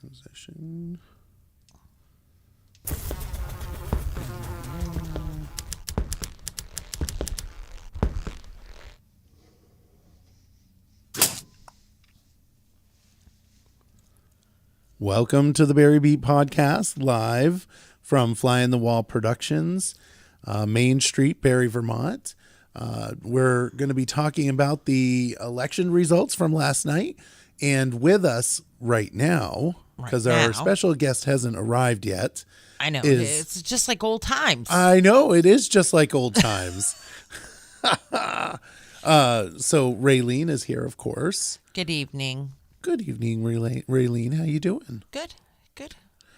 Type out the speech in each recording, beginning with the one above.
Transition. Welcome to the Barre Beat podcast, live from Fly in the Wall Productions, Main Street, Barre, Vermont. We're going to be talking about the election results from last night, and with us right now, because our special guest hasn't arrived yet. I know, it's just like old times. I know, it is just like old times. So Raylene is here, of course. Good evening. Good evening, Raylene. How you doing? Good.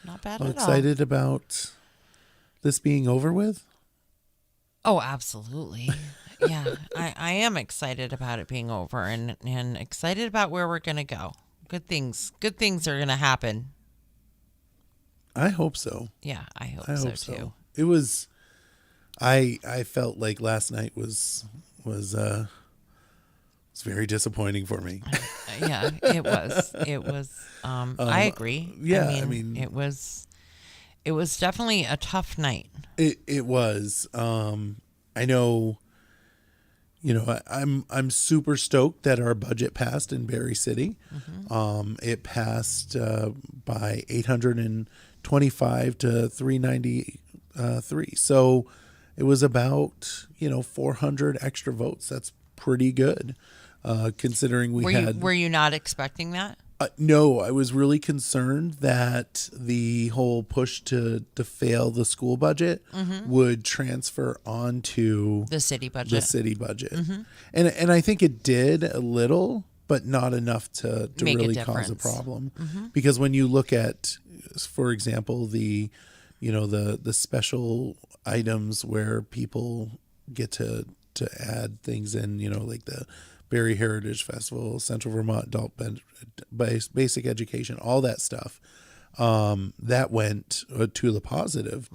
Not bad at all. Excited about this being over with? Oh, absolutely. Yeah, I am excited about it being over and excited about where we're going to go. Good things are going to happen. I hope so. Yeah, I hope so too. It was, I felt like last night was very disappointing for me. Yeah, it was. I agree. Yeah, I mean, it was definitely a tough night. It was. I know. You know, I'm super stoked that our budget passed in Barre City. Mm-hmm. It passed by 825 to 393. So it was about 400 extra votes. That's pretty good. Considering Were you not expecting that? No, I was really concerned that the whole push to fail the school budget would transfer onto the city budget. Mm-hmm. And I think it did a little, but not enough to really cause a problem. Mm-hmm. Because when you look at, for example, the special items where people get to add things in, like the Barre Heritage Festival, Central Vermont Adult Basic Education, all that stuff, that went to the positive,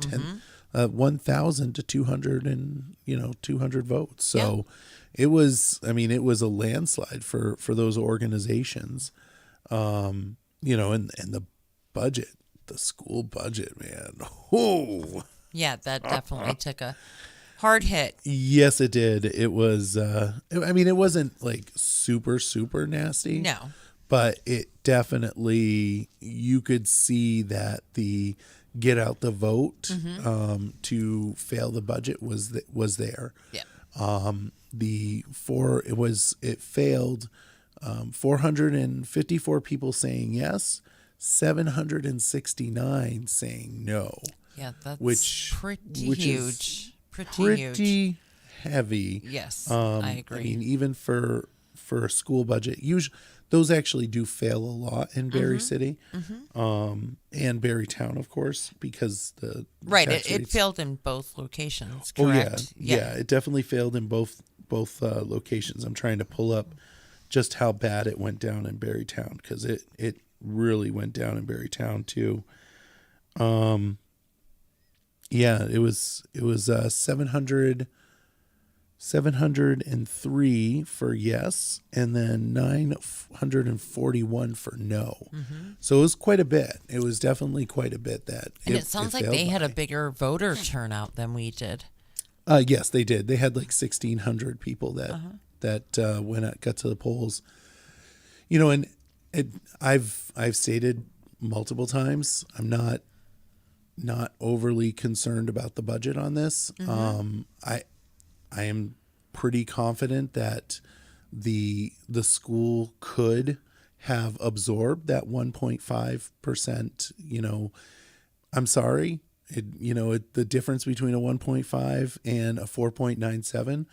1,000 to 200 and 200 votes. So it was a landslide for those organizations, and the budget, the school budget, man. Oh, yeah, that definitely took a hard hit. Yes, it did. It was, it wasn't like super, super nasty. No. But it definitely, you could see that the get out the vote to fail the budget was there. Yeah. It failed 454 people saying yes, 769 saying no. Yeah, that's pretty Is huge. pretty heavy. Yes, I agree. I mean, even for a school budget, usually those actually do fail a lot in Barre City, and Barre Town, of course, because the it failed in both locations. Correct? Oh yeah, it definitely failed in both locations. I'm trying to pull up just how bad it went down in Barre Town, because it really went down in Barre Town too. Yeah, it was 703 for yes, and then 941 for no. Mm-hmm. So it was quite a bit. It was definitely quite a bit that. And it sounds like they had a bigger voter turnout than we did. Yes, they did. They had like 1,600 people that got to the polls. And I've stated multiple times, I'm not overly concerned about the budget on this. Mm-hmm. I am pretty confident that the school could have absorbed that 1.5%. I'm sorry, the difference between a 1.5 and a 4.97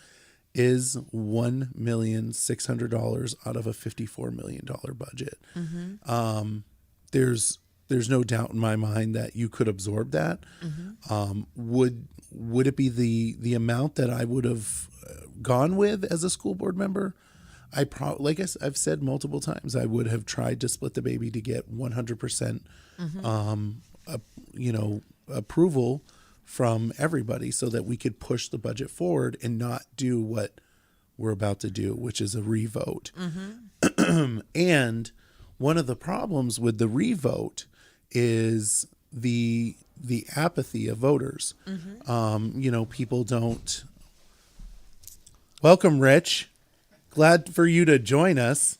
is $1,600,000 out of a $54 million budget. Mm-hmm. There's no doubt in my mind that you could absorb that. Mm-hmm. Would it be the amount that I would have gone with as a school board member? Like I've said multiple times, I would have tried to split the baby to get 100% approval from everybody, so that we could push the budget forward and not do what we're about to do, which is a revote. Mm-hmm. And one of the problems with the revote is the apathy of voters. People don't. Welcome, Rich. Glad for you to join us.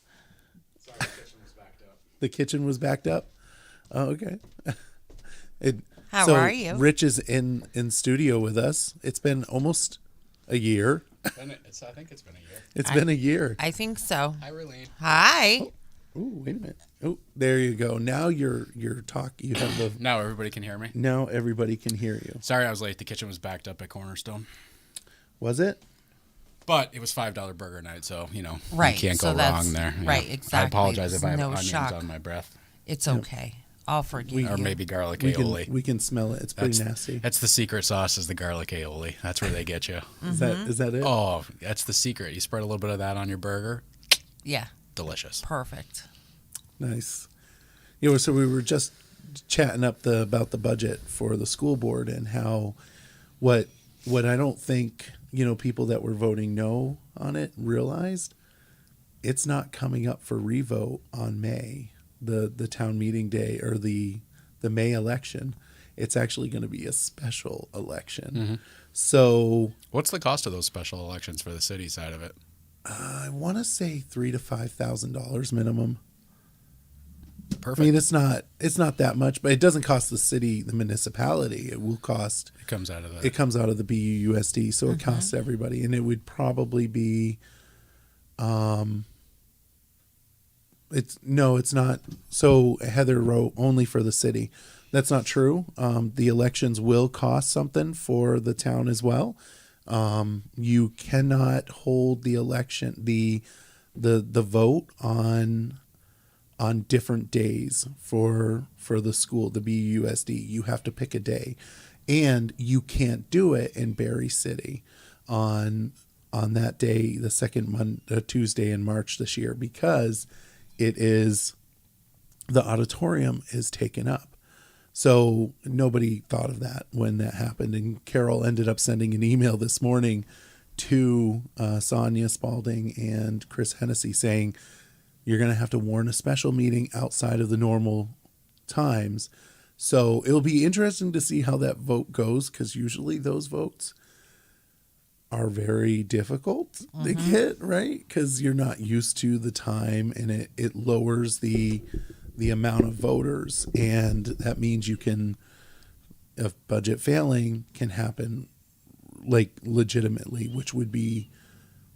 Sorry, the kitchen was backed up. The kitchen was backed up. Oh, okay. How are you? Rich is in studio with us. It's been almost a year. I think it's been a year. It's been a year. I think so. Hi, Raylene. Hi. Oh, wait a minute. Oh, there you go. Now you're talk. You have the. Now everybody can hear me. Now everybody can hear you. Sorry I was late. The kitchen was backed up at Cornerstone. Was it? But it was $5 burger night, so, Right, you can't so go that's- wrong there. right, exactly. I apologize if I have No onions shock. on my breath. It's okay. I'll forgive you. Or maybe garlic We aioli. can smell it. It's pretty nasty. That's the secret sauce is the garlic aioli. That's where they get you. Is that it? Oh, that's the secret. You spread a little bit of that on your burger. Yeah. Delicious. Perfect. Nice. So we were just chatting about the budget for the school board and how what I don't think people that were voting no on it realized it's not coming up for revote on May, the town meeting day or the May election. It's actually going to be a special election. Mm-hmm. So What's the cost of those special elections for the city side of it? I want to say $3,000 to $5,000 minimum. Perfect. I mean, it's not that much, but it doesn't cost the city, the municipality. It will cost. It comes out of the. It comes out of the BUUSD, so it costs everybody, and it would probably be. It's not. So Heather wrote only for the city. That's not true. The elections will cost something for the town as well. You cannot hold the election, the vote on different days for the school, the BUSD. You have to pick a day, and you can't do it in Barre City on that day, the second Tuesday in March this year, because the auditorium is taken up. So nobody thought of that when that happened, and Carol ended up sending an email this morning to Sonia Spalding and Chris Hennessy saying, you're going to have to warn a special meeting outside of the normal times. So it'll be interesting to see how that vote goes, because usually those votes are very difficult to get, right? Because you're not used to the time, and it lowers the amount of voters. And that means if budget failing can happen like legitimately, which would be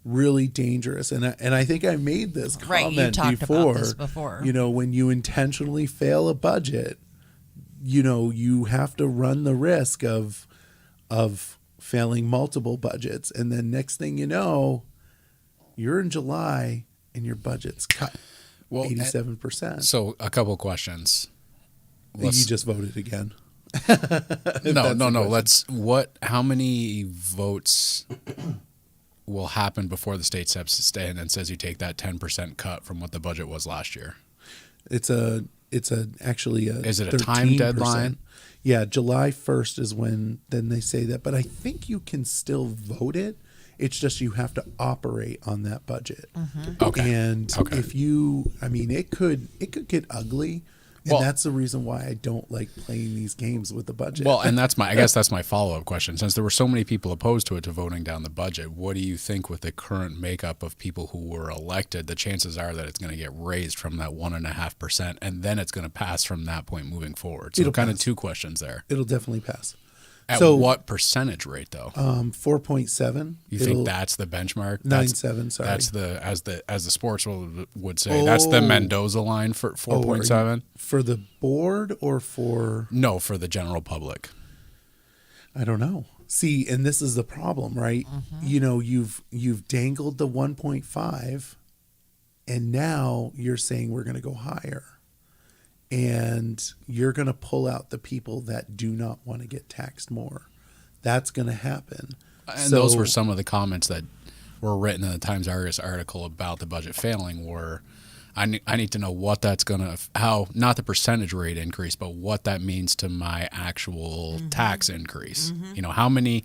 really dangerous. And I think I made this comment you talked about this before. When you intentionally fail a budget, you have to run the risk of failing multiple budgets, and then next thing you know, you're in July and your budget's cut 87%. So a couple questions. You just voted again. No. How many votes will happen before the state steps in and says you take that 10% cut from what the budget was last year? It's actually a. Is it a 13%. time deadline? Yeah, July 1st is when then they say that, but I think you can still vote it. It's just you have to operate on that budget. Okay. And if it could get ugly. And that's the reason why I don't like playing these games with the budget. Well, and I guess that's my follow-up question. Since there were so many people opposed to voting down the budget, what do you think with the current makeup of people who were elected, the chances are that it's going to get raised from that 1.5%, and then it's going to pass from that point moving forward? So kind of two questions there. It'll definitely pass. At what percentage rate, though? 4.7. You think that's the benchmark? 9.7. Sorry. That's as the sports would say. That's the Mendoza line for 4.7 for the board or for for the general public. I don't know. See, and this is the problem, right? You've dangled the 1.5, and now you're saying we're going to go higher. And you're going to pull out the people that do not want to get taxed more. That's going to happen. And those were some of the comments that were written in the Times Argus article about the budget failing. Were I need to know what that's going to not the percentage rate increase, but what that means to my actual tax increase. How many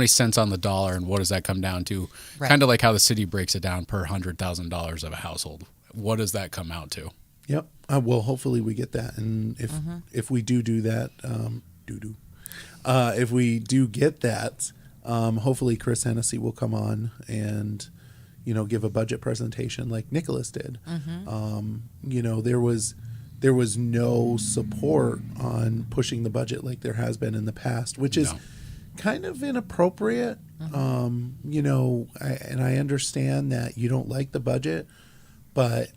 cents on the dollar, and what does that come down to? Right. Kind of like how the city breaks it down per $100,000 of a household. What does that come out to? Yep. Well, hopefully we get that, and if we do that, if we do get that, hopefully Chris Hennessy will come on and give a budget presentation like Nicholas did. There was no support on pushing the budget like there has been in the past, which is kind of inappropriate. I understand that you don't like the budget, but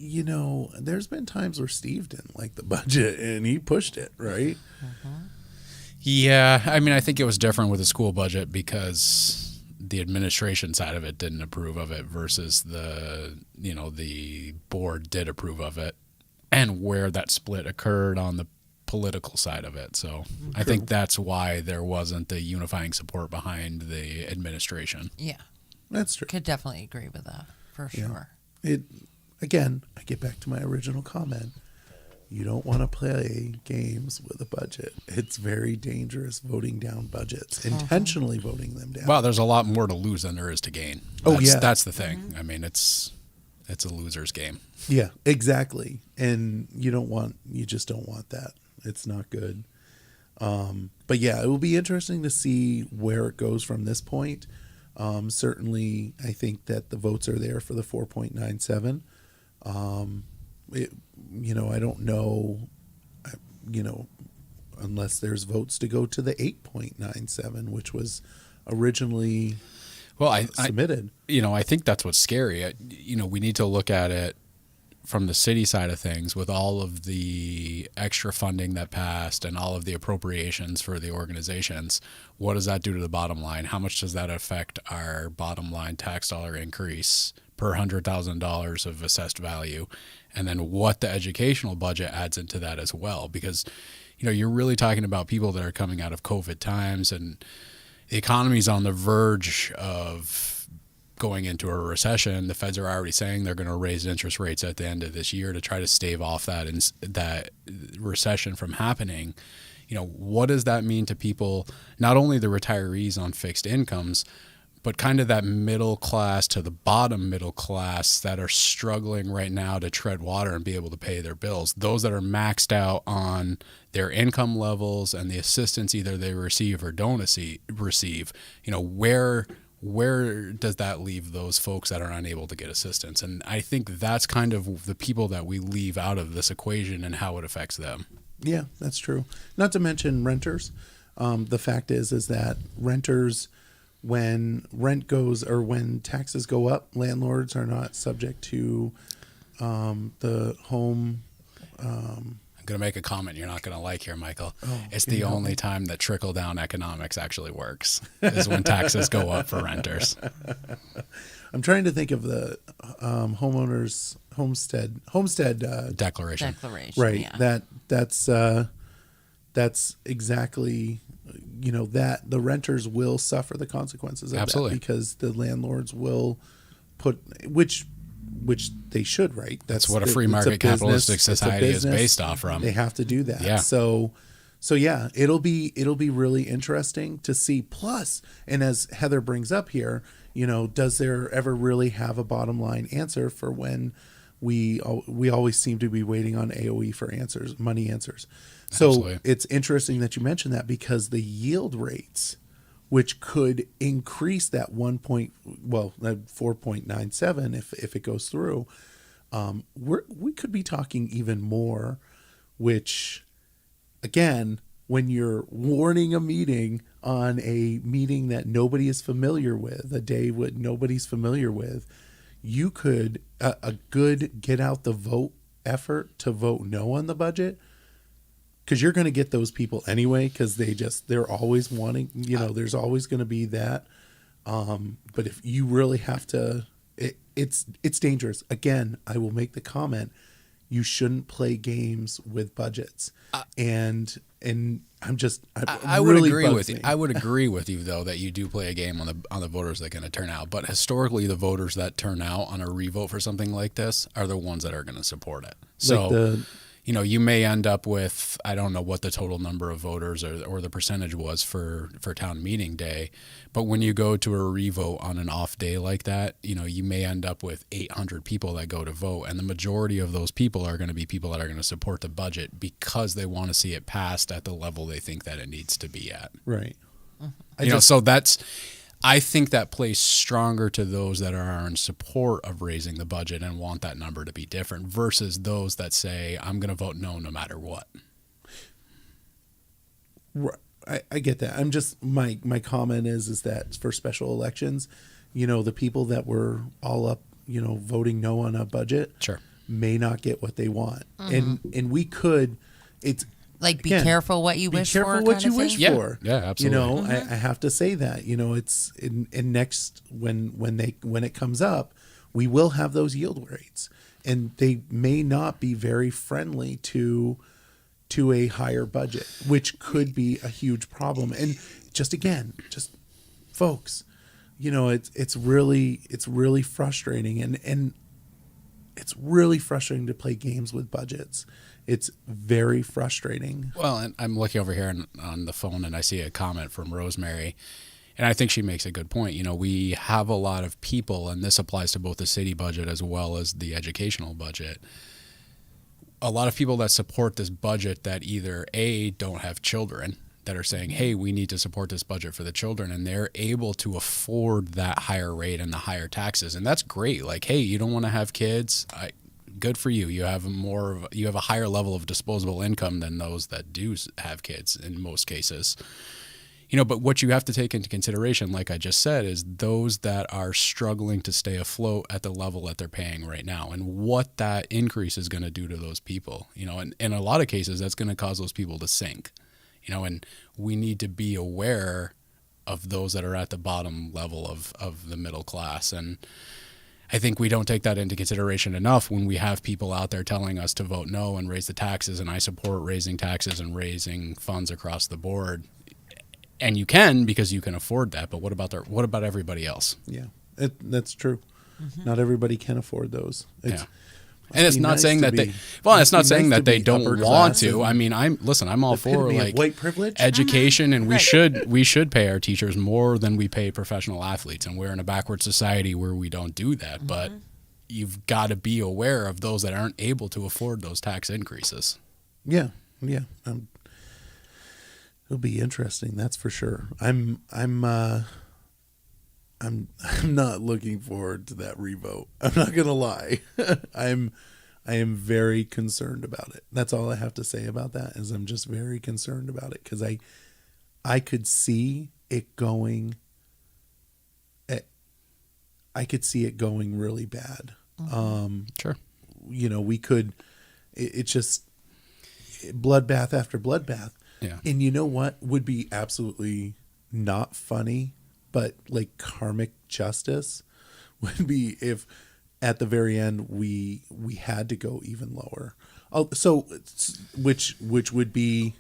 there's been times where Steve didn't like the budget and he pushed it, right? Yeah, I mean, I think it was different with the school budget because the administration side of it didn't approve of it versus the board did approve of it, and where that split occurred on the political side of it. So I think that's why there wasn't the unifying support behind the administration. Yeah, that's true. Could definitely agree with that for sure. Again, I get back to my original comment. You don't want to play games with a budget. It's very dangerous voting down budgets, intentionally voting them down. Well, there's a lot more to lose than there is to gain. That's the thing. I mean, it's a loser's game. Yeah, exactly. And you just don't want that. It's not good. But yeah, it will be interesting to see where it goes from this point. Certainly, I think that the votes are there for the 4.97. I don't know, unless there's votes to go to the 8.97, which was originally submitted. I think that's what's scary. We need to look at it from the city side of things with all of the extra funding that passed and all of the appropriations for the organizations. What does that do to the bottom line? How much does that affect our bottom line tax dollar increase per $100,000 of assessed value? And then what the educational budget adds into that as well, because you're really talking about people that are coming out of COVID times, and the economy's on the verge of going into a recession. The feds are already saying they're going to raise interest rates at the end of this year to try to stave off that recession from happening. What does that mean to people, not only the retirees on fixed incomes, but kind of that middle class to the bottom middle class that are struggling right now to tread water and be able to pay their bills. Those that are maxed out on their income levels and the assistance either they receive or don't receive, where does that leave those folks that are unable to get assistance? And I think that's kind of the people that we leave out of this equation and how it affects them. Yeah, that's true. Not to mention renters. The fact is that renters, when rent goes or when taxes go up, landlords are not subject to the home. I'm going to make a comment you're not going to like here, Michael. It's the only time that trickle-down economics actually works is when taxes go up for renters. I'm trying to think of the homeowners homestead declaration. Right. Yeah. That's exactly, that the renters will suffer the consequences of Absolutely. that because the landlords will put, which they should, right? That's what a free market capitalistic society is based off from. They have to do that. Yeah. So yeah, it'll be really interesting to see. Plus, and as Heather brings up here, does there ever really have a bottom line answer for when we always seem to be waiting on AOE for answers, money answers. So Absolutely. It's interesting that you mentioned that because the yield rates, which could increase that 4.97 if it goes through, we could be talking even more, which, again, when you're warning a meeting on a meeting that nobody is familiar with, a day what nobody's familiar with, you could, a good get out the vote effort to vote no on the budget, because you're going to get those people anyway, because they're always wanting, there's always going to be that. But if you really have to, it's dangerous. Again, I will make the comment, you shouldn't play games with budgets. And I would agree with you. I would agree with you though that you do play a game on the voters that are going to turn out. But historically, the voters that turn out on a revote for something like this are the ones that are going to support it. So, you may end up with, I don't know what the total number of voters or the percentage was for town meeting day, but when you go to a revote on an off day like that, you may end up with 800 people that go to vote, and the majority of those people are going to be people that are going to support the budget because they want to see it passed at the level they think that it needs to be at. Right. So I think that plays stronger to those that are in support of raising the budget and want that number to be different versus those that say, I'm going to vote no matter what. I get that. I'm just, my comment is that for special elections, the people that were all up, voting no on a budget Sure. may not get what they want. And we could, it's, Like, be again, careful what you wish for. Be careful what kind you of wish thing? for. Yeah, absolutely. I have to say that. It's in next when it comes up, we will have those yield rates, and they may not be very friendly to a higher budget, which could be a huge problem. And just folks, it's really frustrating, and it's really frustrating to play games with budgets. It's very frustrating. Well, and I'm looking over here on the phone and I see a comment from Rosemary, and I think she makes a good point. We have a lot of people, and this applies to both the city budget as well as the educational budget. A lot of people that support this budget that either A, don't have children, that are saying, hey, we need to support this budget for the children, and they're able to afford that higher rate and the higher taxes. And that's great. Like, hey, you don't want to have kids? Good for you. You have a higher level of disposable income than those that do have kids in most cases. But what you have to take into consideration, like I just said, is those that are struggling to stay afloat at the level that they're paying right now, and what that increase is going to do to those people. And in a lot of cases, that's going to cause those people to sink. And we need to be aware of those that are at the bottom level of the middle class. And I think we don't take that into consideration enough when we have people out there telling us to vote no and raise the taxes. And I support raising taxes and raising funds across the board. And you can, because you can afford that. But what about everybody else? Yeah, that's true. Mm-hmm. Not everybody can afford those. And it's not saying that it's not saying that they don't want to. I mean, I'm all for like white privilege, education, and we should pay our teachers more than we pay professional athletes. And we're in a backward society where we don't do that. But you've got to be aware of those that aren't able to afford those tax increases. Yeah. It'll be interesting, that's for sure. I'm not looking forward to that revote. I'm not gonna lie. I am very concerned about it. That's all I have to say about that. Is I'm just very concerned about it, because I could see it going. I could see it going really bad. Sure. We could. It's just bloodbath after bloodbath. Yeah. And you know what would be absolutely not funny, but like karmic justice would be if at the very end we had to go even lower. So which would be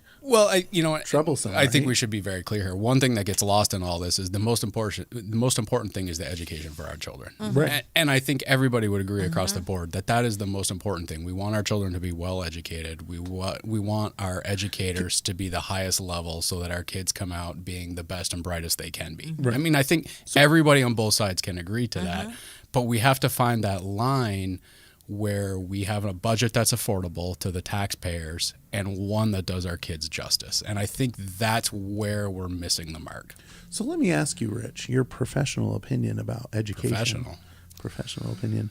troublesome. I think we should be very clear here. One thing that gets lost in all this is the most important thing is the education for our children. Mm-hmm. Right. And I think everybody would agree across the board that is the most important thing. We want our children to be well educated. We want our educators to be the highest level so that our kids come out being the best and brightest they can be. Right. I mean, I think everybody on both sides can agree to that, but we have to find that line where we have a budget that's affordable to the taxpayers and one that does our kids justice. And I think that's where we're missing the mark. So let me ask you, Rich, your professional opinion about education. Professional opinion.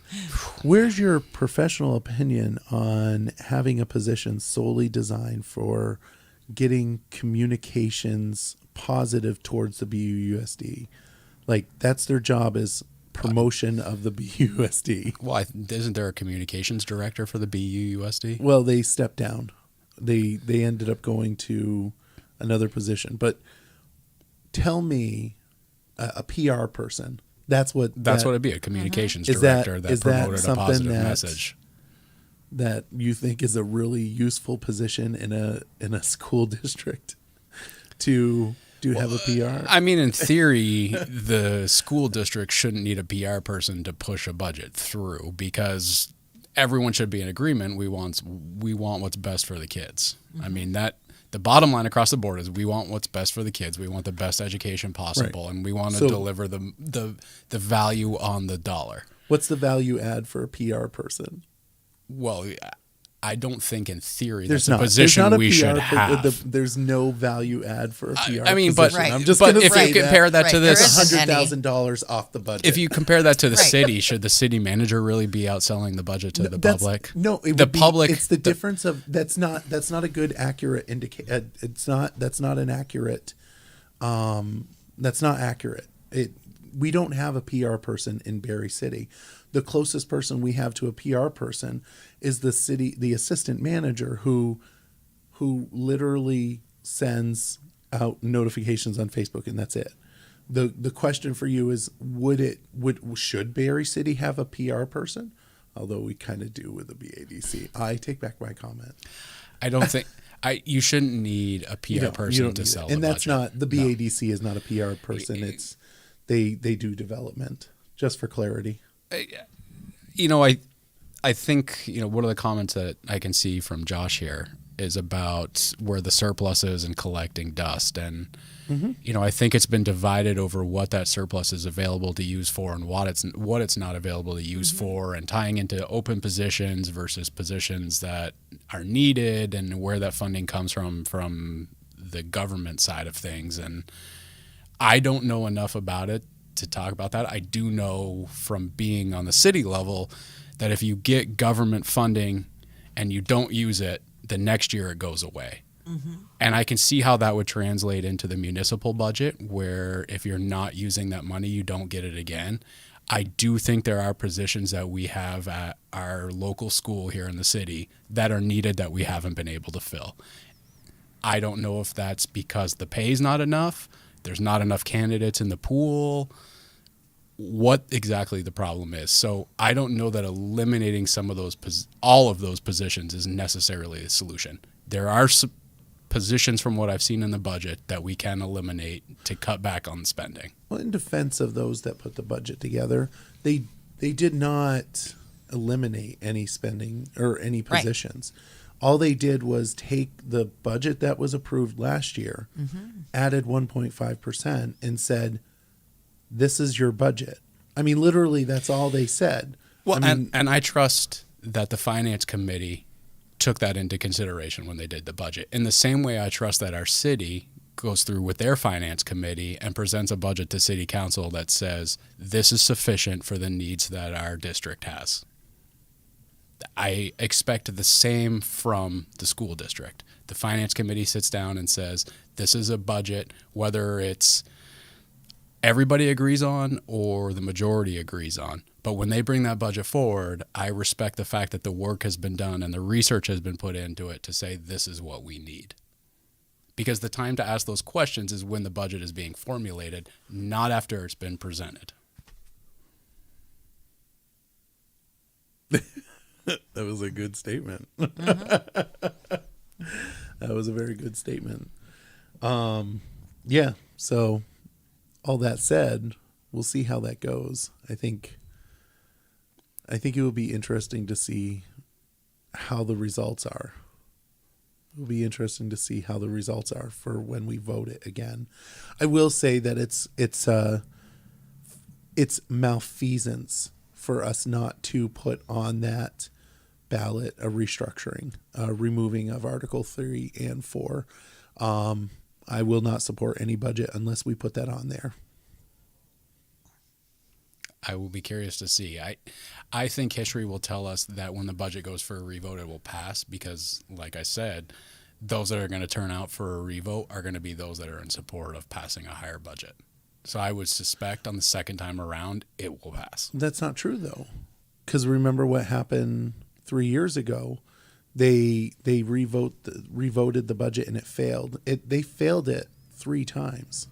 Where's your professional opinion on having a position solely designed for getting communications positive towards the BUUSD? Like, that's their job, is promotion of the BUSD. Well, isn't there a communications director for the BUUSD? Well, they stepped down. They ended up going to another position. But tell me, a PR person. That's what it'd be, a communications director that promoted a positive message. That you think is a really useful position in a school district to have a PR? I mean, in theory, the school district shouldn't need a PR person to push a budget through, because everyone should be in agreement. We want what's best for the kids. I mean, that the bottom line across the board is we want what's best for the kids. We want the best education possible, Right. and we want to So- deliver the value on the dollar. What's the value add for a PR person? Well, I don't think in theory There's that's not. a position There's not a we PR should have. There's no value add for a PR I mean, but, position. Right. I'm just but going to if say you compare that to Right. There this, isn't any. $100,000 off the budget. if you compare that to the Right. city, should the city manager really be outselling the budget to the public? No, it the would be, public. It's the difference of that's not a good accurate indicator. That's not an accurate. That's not accurate. We don't have a PR person in Barre City. The closest person we have to a PR person is the assistant manager who literally sends out notifications on Facebook, and that's it. The question for you is, should Barre City have a PR person? Although we kind of do with the BADC. I take back my comment. I don't think you shouldn't need a PR person to sell. And the that's budget. not the BADC is not a PR person. It's they do development. Just for clarity. You know, I think, you know, one of the comments that I can see from Josh here is about where the surplus is and collecting dust. And, you know, I think it's been divided over what that surplus is available to use for and what it's not available to use for, and tying into open positions versus positions that are needed, and where that funding comes from the government side of things. And I don't know enough about it to talk about that. I do know from being on the city level that if you get government funding and you don't use it, the next year it goes away. And I can see how that would translate into the municipal budget, where if you're not using that money, you don't get it again. I do think there are positions that we have at our local school here in the city that are needed that we haven't been able to fill. I don't know if that's because the pay is not enough, there's not enough candidates in the pool, what exactly the problem is. So I don't know that eliminating all of those positions is necessarily a solution. There are positions from what I've seen in the budget that we can eliminate to cut back on spending. Well, in defense of those that put the budget together, they did not eliminate any spending or any positions. All they did was take the budget that was approved last year, added 1.5%, and said, this is your budget. I mean, literally, that's all they said. Well, I mean, and I trust that the finance committee took that into consideration when they did the budget. In the same way, I trust that our city goes through with their finance committee and presents a budget to city council that says this is sufficient for the needs that our district has. I expect the same from the school district. The finance committee sits down and says, this is a budget, whether it's everybody agrees on or the majority agrees on. But when they bring that budget forward, I respect the fact that the work has been done and the research has been put into it to say this is what we need. Because the time to ask those questions is when the budget is being formulated, not after it's been presented. that was a good statement. That was a very good statement. Yeah. So all that said, we'll see how that goes. I think it will be interesting to see how the results are. It will be interesting to see how the results are for when we vote it again. I will say that it's malfeasance for us not to put on that ballot a restructuring, removing of Article 3 and 4. I will not support any budget unless we put that on there. I will be curious to see. I think history will tell us that when the budget goes for a revote, it will pass because, like I said, those that are going to turn out for a revote are going to be those that are in support of passing a higher budget. So I would suspect on the second time around, it will pass. That's not true, though, because remember what happened 3 years ago. They revoted the budget and it failed. They failed it 3 times.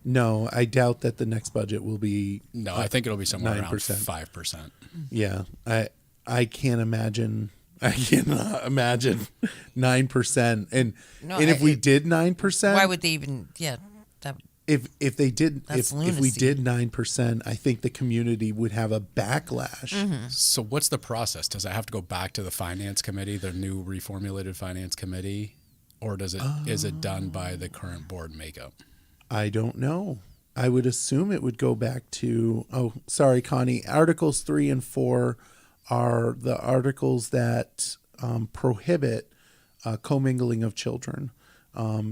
No, I doubt that the next budget will be. No, I think it'll be somewhere 9%. around 5%. Yeah, I can't imagine. I cannot imagine 9%. And No, if we did 9%, Why would they even? Yeah, if they did That's if we lunacy. did 9%, I think the community would have a backlash. So what's the process? Does it have to go back to the finance committee, the new reformulated finance committee, or is it done by the current board makeup? I don't know. I would assume it would go back to, oh, sorry, Connie. Articles 3 and 4 are the articles that prohibit commingling of children.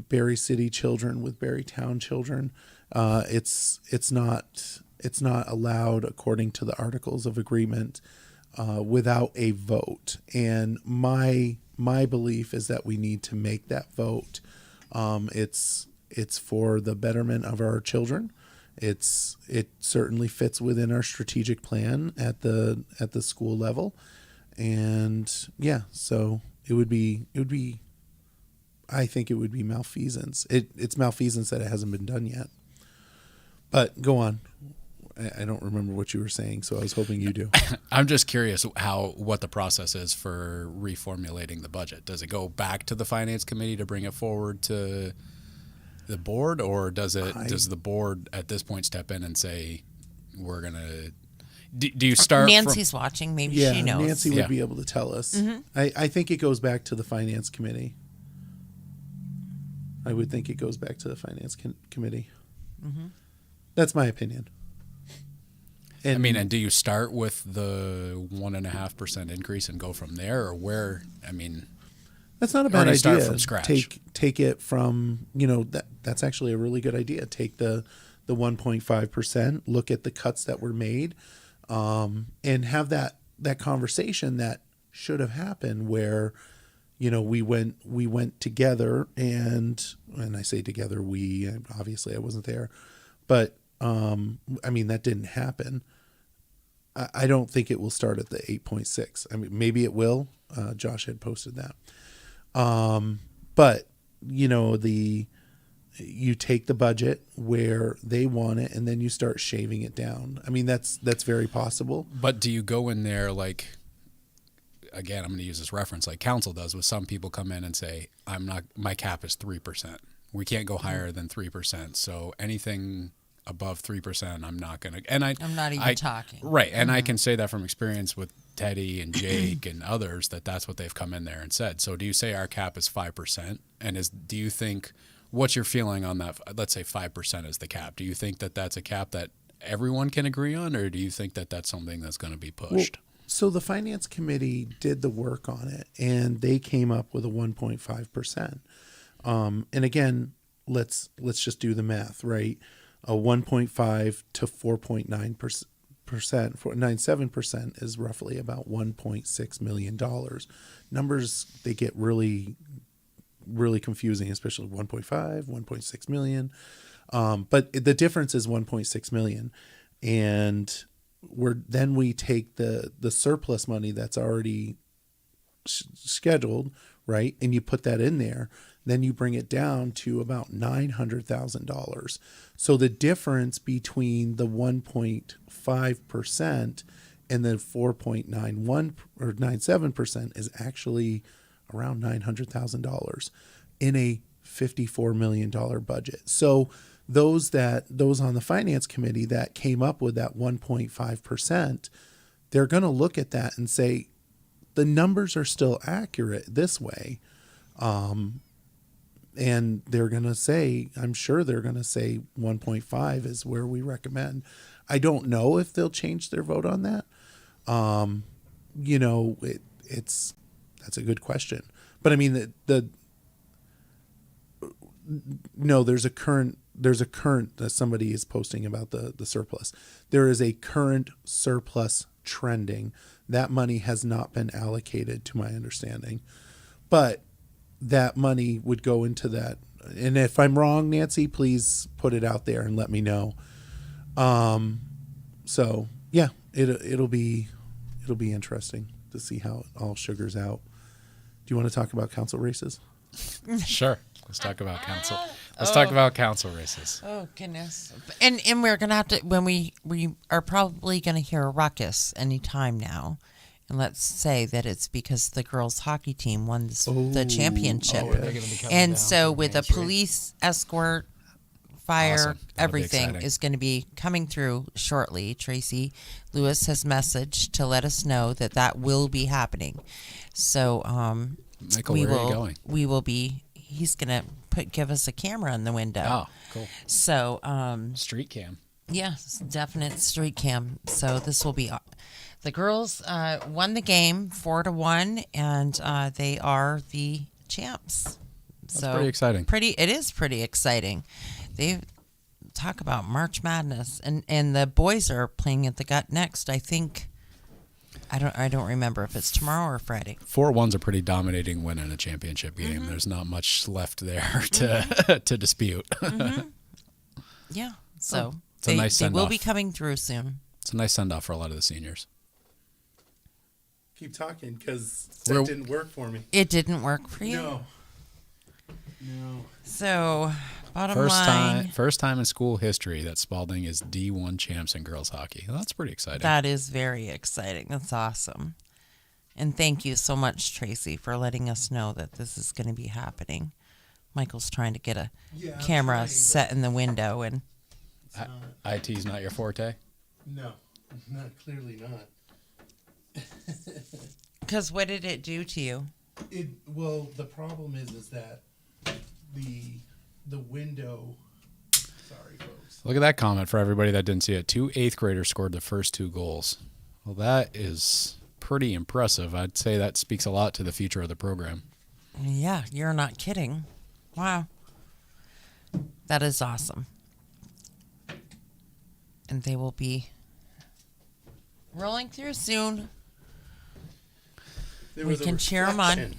Barry City children with Barry Town children. It's not allowed according to the Articles of Agreement without a vote. And my belief is that we need to make that vote. It's for the betterment of our children. It certainly fits within our strategic plan at the school level, and yeah, so it would be. I think it would be malfeasance. It's malfeasance that it hasn't been done yet. But go on. I don't remember what you were saying, so I was hoping you do. I'm just curious what the process is for reformulating the budget. Does it go back to the finance committee to bring it forward to the board, or does the board at this point step in and say we're gonna? Do you start? Nancy's watching. Maybe Yeah, she knows. Nancy would be able to tell us. I think it goes back to the finance committee. I would think it goes back to the finance committee. That's my opinion. And and do you start with the 1.5% increase and go from there, or where? that's not a bad do you idea. start from scratch? Take it from, that's actually a really good idea. Take the 1.5%, look at the cuts that were made, and have that conversation that should have happened where, we went together, and I say together, obviously I wasn't there, but that didn't happen. I don't think it will start at the 8.6. Maybe it will. Josh had posted that. But you take the budget where they want it, and then you start shaving it down. That's very possible. But do you go in there again, I'm going to use this reference like council does, with some people come in and say, my cap is 3%. We can't go higher than 3%. So anything above 3%, I'm not going to, and I'm not even talking. Right. And I can say that from experience with Teddy and Jake and others, that's what they've come in there and said. So do you say our cap is 5%? And do you think, what's your feeling on that? Let's say 5% is the cap. Do you think that that's a cap that everyone can agree on, or do you think that that's something that's going to be pushed? Well, so the finance committee did the work on it, and they came up with a 1.5%. And again, let's just do the math, right? A 1.5 to 4.9%, 4.97% is roughly about $1.6 million. Numbers, they get really, really confusing, especially 1.5, 1.6 million. But the difference is 1.6 million. And then we take the surplus money that's already scheduled, right? And you put that in there. Then you bring it down to about $900,000. So the difference between the 1.5% and the 4.91 or 97% is actually around $900,000 in a $54 million budget. So those on the finance committee that came up with that 1.5%, they're going to look at that and say, the numbers are still accurate this way. And they're going to say, I'm sure they're going to say 1.5 is where we recommend. I don't know if they'll change their vote on that. That's a good question. But there's a current that somebody is posting about the surplus. There is a current surplus trending. That money has not been allocated, to my understanding. But that money would go into that. And if I'm wrong, Nancy, please put it out there and let me know. So yeah, it'll be interesting to see how it all sugars out. Do you want to talk about council races? Sure. Let's talk about council. Let's talk about council races. Oh goodness! And we're gonna have to, when we are probably gonna hear a ruckus any time now. And let's say that it's because the girls' hockey team won the championship. They're gonna be coming and down so from with Main a Street. police escort fire, Awesome. That'll be everything exciting. is going to be coming through shortly. Tracy Lewis has messaged to let us know that that will be happening. So Michael, where are you going? we will be. He's going to give us a camera in the window. Oh, cool. So Street cam. yes, definite street cam. So this will be. The girls won the game 4-1, and they are the champs. That's pretty exciting. It is pretty exciting. They talk about March Madness, and the boys are playing at the Gut next. I think. I don't remember if it's tomorrow or Friday. 4-1's a pretty dominating win in a championship game. Mm-hmm. There's not much left there to to dispute. Mm-hmm. Yeah, so it's a nice they will send-off. be coming through soon. It's a nice send off for a lot of the seniors. Keep talking because We're- that didn't work for me. It didn't work for you. No. So bottom line, First time in school history that Spalding is D1 champs in girls hockey. Well, that's pretty exciting. that is very exciting. That's awesome. And thank you so much, Tracy, for letting us know that this is going to be happening. Michael's trying to get a Yeah, I'm camera trying, set in the window, and IT's not your forte? No, clearly not. because what did it do to you? Well, the problem is that the window. Sorry, folks. Look at that comment for everybody that didn't see it. 2 8th graders scored the first 2 goals. Well, that is pretty impressive. I'd say that speaks a lot to the future of the program. Yeah, you're not kidding. Wow. That is awesome. And they will be rolling through soon. There We was a can cheer 'em on. reflection.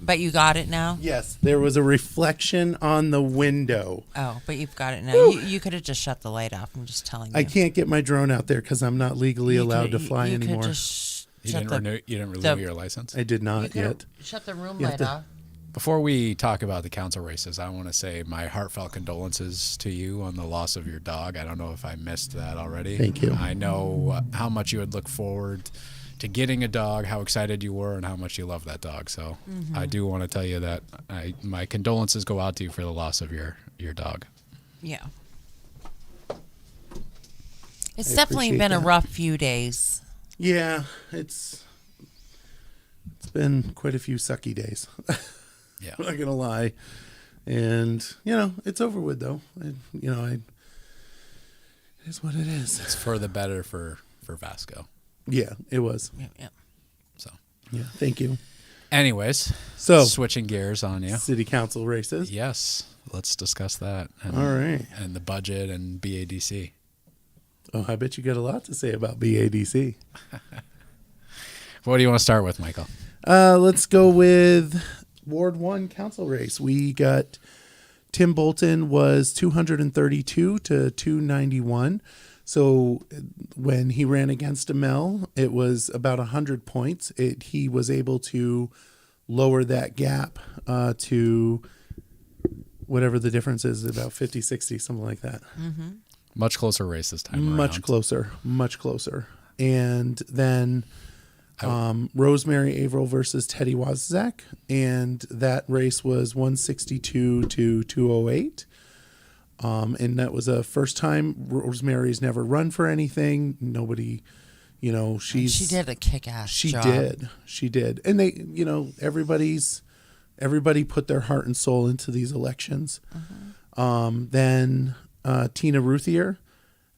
But you got it now? Yes, there was a reflection on the window. Oh, but you've got it now. You could have just shut the light off. I'm just telling you. I can't get my drone out there because I'm not legally allowed to fly you anymore. Could just You shut didn't renew your license? I did you not could yet. shut the room You have light to- off. Before we talk about the council races, I want to say my heartfelt condolences to you on the loss of your dog. I don't know if I missed that already. Thank you. I know how much you would look forward to getting a dog, how excited you were, and how much you love that dog. So I do want to tell you that my condolences go out to you for the loss of your dog. Yeah. It's I definitely appreciate been a that. rough few days. Yeah, it's been quite a few sucky days. Yeah. I'm not gonna lie, and it's over with though. It is what it is. It's for the better for Vasco. Yeah, it was. Yeah. So, Yeah, thank you. anyways, So switching gears on you. city council races. Yes, let's discuss that. And, All right. And the budget and BADC. Oh, I bet you got a lot to say about BADC. What do you want to start with, Michael? Let's go with Ward 1 council race. We got Tim Bolton was 232 to 291. So when he ran against Amel, it was about 100 points. He was able to lower that gap to whatever the difference is, about 50, 60, something like that. Much closer race this time Much around. closer. And then Rosemary Averill versus Teddy Wozniak, and that race was 162 to 208. And that was a first time. Rosemary's never run for anything. Nobody, she did a kick-ass She job. did. And they, everybody put their heart and soul into these elections. Then Tina Ruthier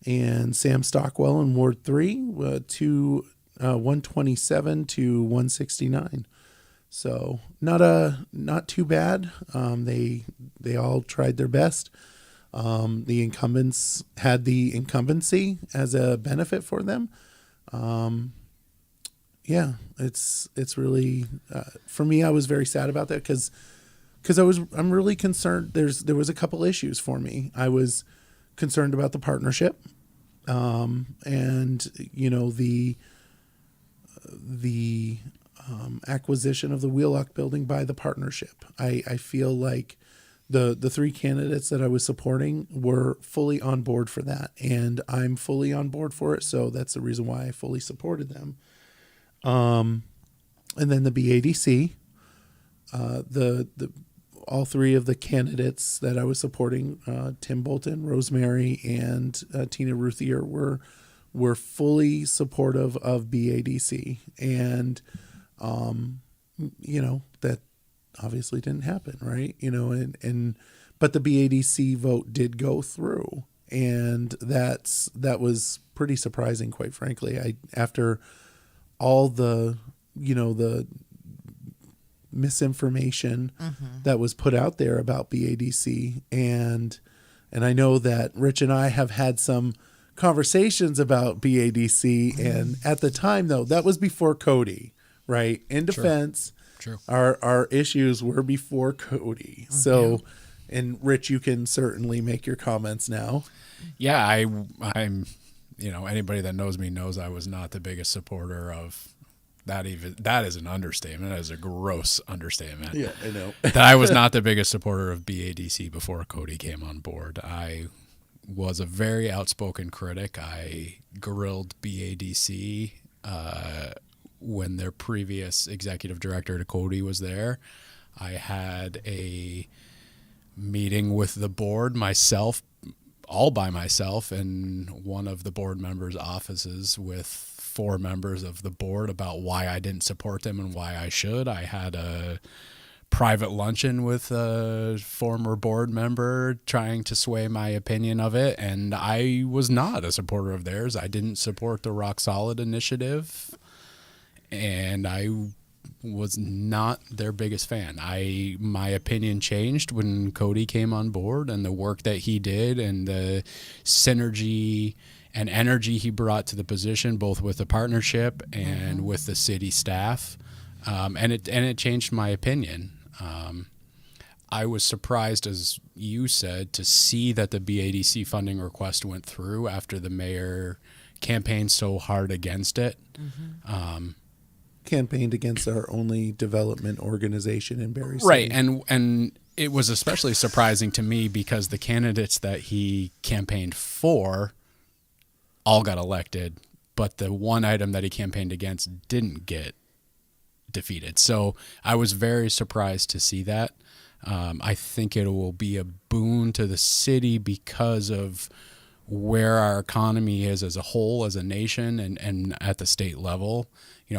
and Sam Stockwell in Ward 3, 127 to 169. So not too bad. They all tried their best. The incumbents had the incumbency as a benefit for them. Yeah, it's really for me. I was very sad about that because I'm really concerned. There was a couple issues for me. I was concerned about the partnership, and the acquisition of the Wheelock building by the partnership. I feel like the 3 candidates that I was supporting were fully on board for that, and I'm fully on board for it. So that's the reason why I fully supported them. And then the BADC, all three of the candidates that I was supporting, Tim Bolton, Rosemary, and Tina Ruthier, were fully supportive of BADC. And, that obviously didn't happen, right? But the BADC vote did go through. And that was pretty surprising, quite frankly. After all the misinformation that was put out there about BADC, and I know that Rich and I have had some conversations about BADC, and at the time, though, that was before Cody, right? In defense, True. Our issues were before Cody. So, and Rich, you can certainly make your comments now. Yeah, I'm, anybody that knows me knows I was not the biggest supporter of that. Even that is an understatement. That is a gross understatement. Yeah, I know. That I was not the biggest supporter of BADC before Cody came on board. I was a very outspoken critic. I grilled BADC when their previous executive director to Cody was there. I had a meeting with the board myself, all by myself, in one of the board members' offices with 4 members of the board about why I didn't support them and why I should. I had a private luncheon with a former board member trying to sway my opinion of it, and I was not a supporter of theirs. I didn't support the Rock Solid initiative, and I was not their biggest fan. My opinion changed when Cody came on board, and the work that he did and the synergy and energy he brought to the position, both with the partnership and with the city staff. And it changed my opinion. I was surprised, as you said, to see that the BADC funding request went through after the mayor campaigned so hard against it. Campaigned against our only development organization in Barre City. Right, and it was especially surprising to me because the candidates that he campaigned for all got elected, but the one item that he campaigned against didn't get defeated. So I was very surprised to see that. I think it will be a boon to the city because of where our economy is as a whole, as a nation, and at the state level.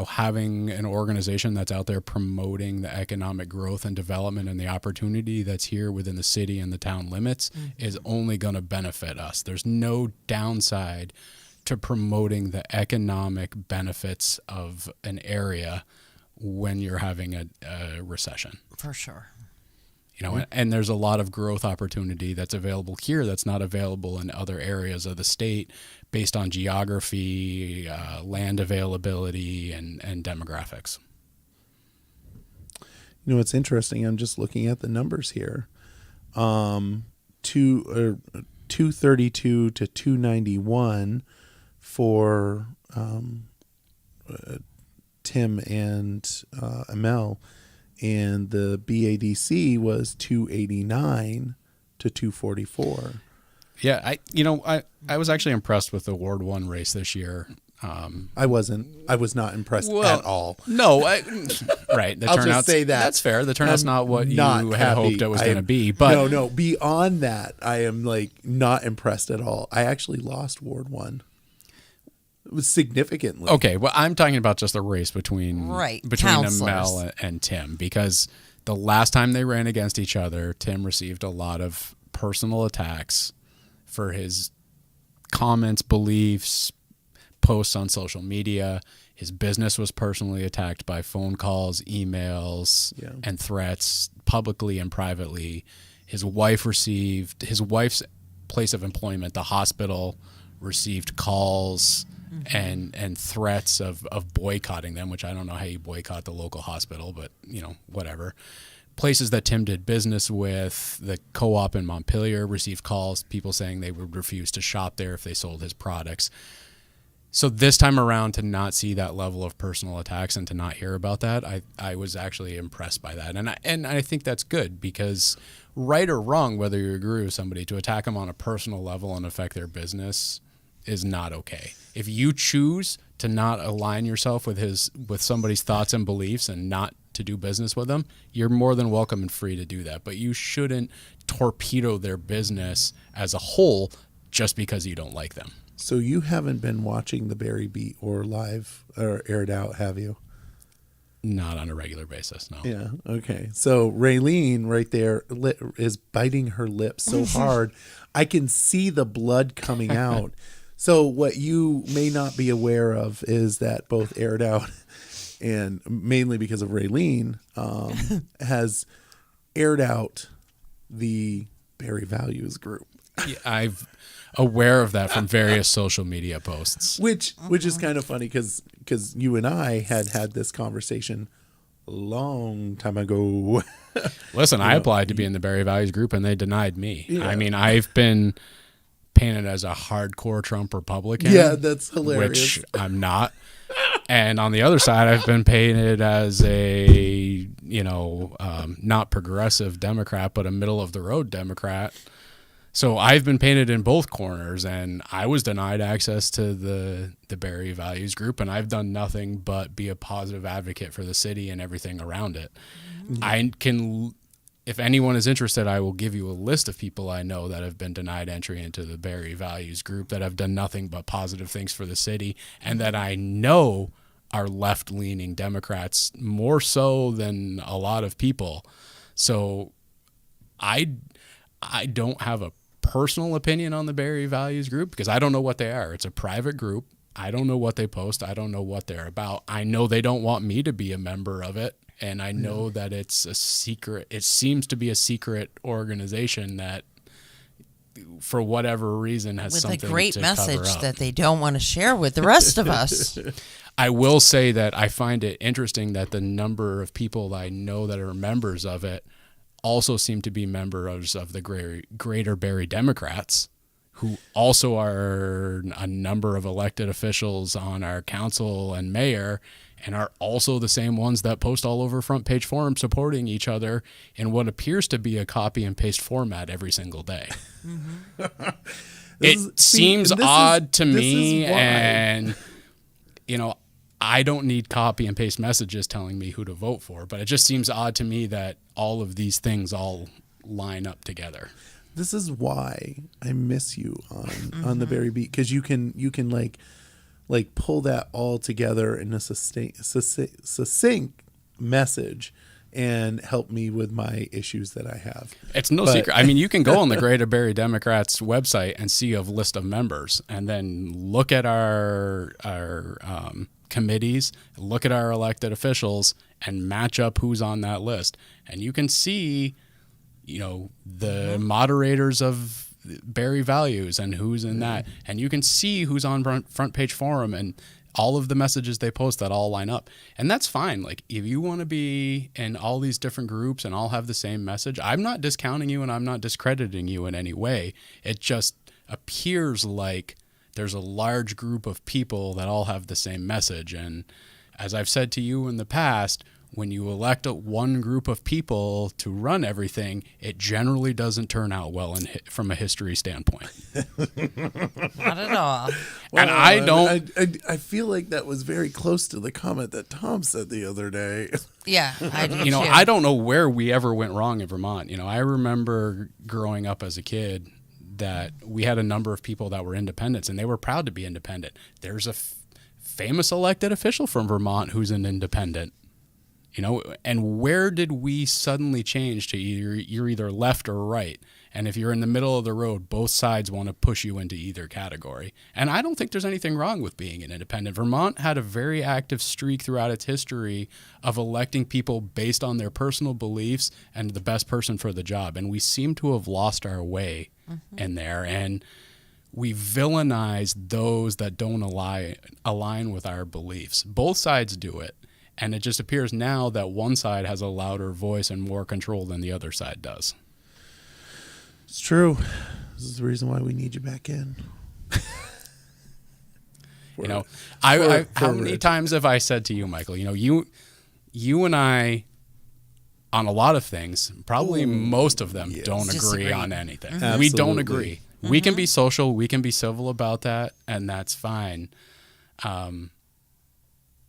Having an organization that's out there promoting the economic growth and development and the opportunity that's here within the city and the town limits is only going to benefit us. There's no downside to promoting the economic benefits of an area when you're having a recession. For sure. And there's a lot of growth opportunity that's available here that's not available in other areas of the state based on geography, land availability, and demographics. It's interesting. I'm just looking at the numbers here. 232 to 291 for Tim and Amel. And the BADC was 289 to 244. Yeah, I was actually impressed with the Ward 1 race this year. I was not impressed at all. No, right. The I'll turnout's, just say that. That's fair. The turnout's not what you not had happy. hoped it was going to be. But no. Beyond that, I am not impressed at all. I actually lost Ward 1. It was significantly. Okay, well, I'm talking about just the race between Counselors. Amel and Tim, because the last time they ran against each other, Tim received a lot of personal attacks for his comments, beliefs, posts on social media. His business was personally attacked by phone calls, emails, and threats, publicly and privately. His wife's place of employment, the hospital, received calls and threats of boycotting them, which I don't know how you boycott the local hospital, but whatever. Places that Tim did business with, the co-op in Montpelier, received calls, people saying they would refuse to shop there if they sold his products. So this time around, to not see that level of personal attacks and to not hear about that, I was actually impressed by that. And I think that's good, because right or wrong, whether you agree with somebody, to attack them on a personal level and affect their business is not okay. If you choose to not align yourself with somebody's thoughts and beliefs and not to to do business with them, you're more than welcome and free to do that. But you shouldn't torpedo their business as a whole just because you don't like them. So you haven't been watching the Barre Beat or live or aired out, have you? Not on a regular basis, no. Yeah. Okay. So Raylene right there is biting her lips so hard, I can see the blood coming out. So what you may not be aware of is that both aired out and mainly because of Raylene has aired out the Barre Values group. Yeah, I'm aware of that from various social media posts. Which is kind of funny because you and I had this conversation a long time ago. Listen, I applied to be in the Barre Values group and they denied me. Yeah. I mean, I've been painted as a hardcore Trump Republican. Yeah, that's hilarious. Which I'm not. And on the other side, I've been painted as a, not progressive Democrat, but a middle of the road Democrat. So I've been painted in both corners, and I was denied access to the Barre Values group, and I've done nothing but be a positive advocate for the city and everything around it. Mm-hmm. If anyone is interested, I will give you a list of people I know that have been denied entry into the Barre Values group that have done nothing but positive things for the city, and that I know are left-leaning Democrats more so than a lot of people. So I don't have a personal opinion on the Barre Values group because I don't know what they are. It's a private group. I don't know what they post. I don't know what they're about. I know they don't want me to be a member of it, and I know that it's a secret. It seems to be a secret organization that, for whatever reason, has with something a great to message cover up. that they don't want to share with the rest of us. I will say that I find it interesting that the number of people I know that are members of it also seem to be members of the Greater Barre Democrats, who also are a number of elected officials on our council and mayor, and are also the same ones that post all over Front Page Forum supporting each other in what appears to be a copy and paste format every single day. Mm-hmm. It seems odd to me, and I don't need copy and paste messages telling me who to vote for, but it just seems odd to me that all of these things all line up together. This is why I miss you on the Barre Beat, because you can like pull that all together in a succinct message and help me with my issues that I have. It's no secret. I mean, you can go on the Greater Barre Democrats website and see a list of members, and then look at our committees, look at our elected officials, and match up who's on that list. And you can see, the moderators of Barre Values and who's in that. And you can see who's on Front Page Forum and all of the messages they post that all line up. And that's fine. Like, if you want to be in all these different groups and all have the same message, I'm not discounting you and I'm not discrediting you in any way. It just appears like there's a large group of people that all have the same message. And as I've said to you in the past, when you elect one group of people to run everything, it generally doesn't turn out well from a history standpoint. Not at all. And I don't... I feel like that was very close to the comment that Tom said the other day. Yeah, I do too. I don't know where we ever went wrong in Vermont. I remember growing up as a kid that we had a number of people that were independents, and they were proud to be independent. There's a famous elected official from Vermont who's an independent. And where did we suddenly change to you're either left or right? And if you're in the middle of the road, both sides want to push you into either category. And I don't think there's anything wrong with being an independent. Vermont had a very active streak throughout its history of electing people based on their personal beliefs and the best person for the job. And we seem to have lost our way in there. And we villainize those that don't align with our beliefs. Both sides do it. And it just appears now that one side has a louder voice and more control than the other side does. It's true. This is the reason why we need you back in. How many times have I said to you, Michael, you and I, on a lot of things, probably most of them, don't agree on anything. Mm-hmm. We don't agree. Mm-hmm. We can be social, we can be civil about that, and that's fine.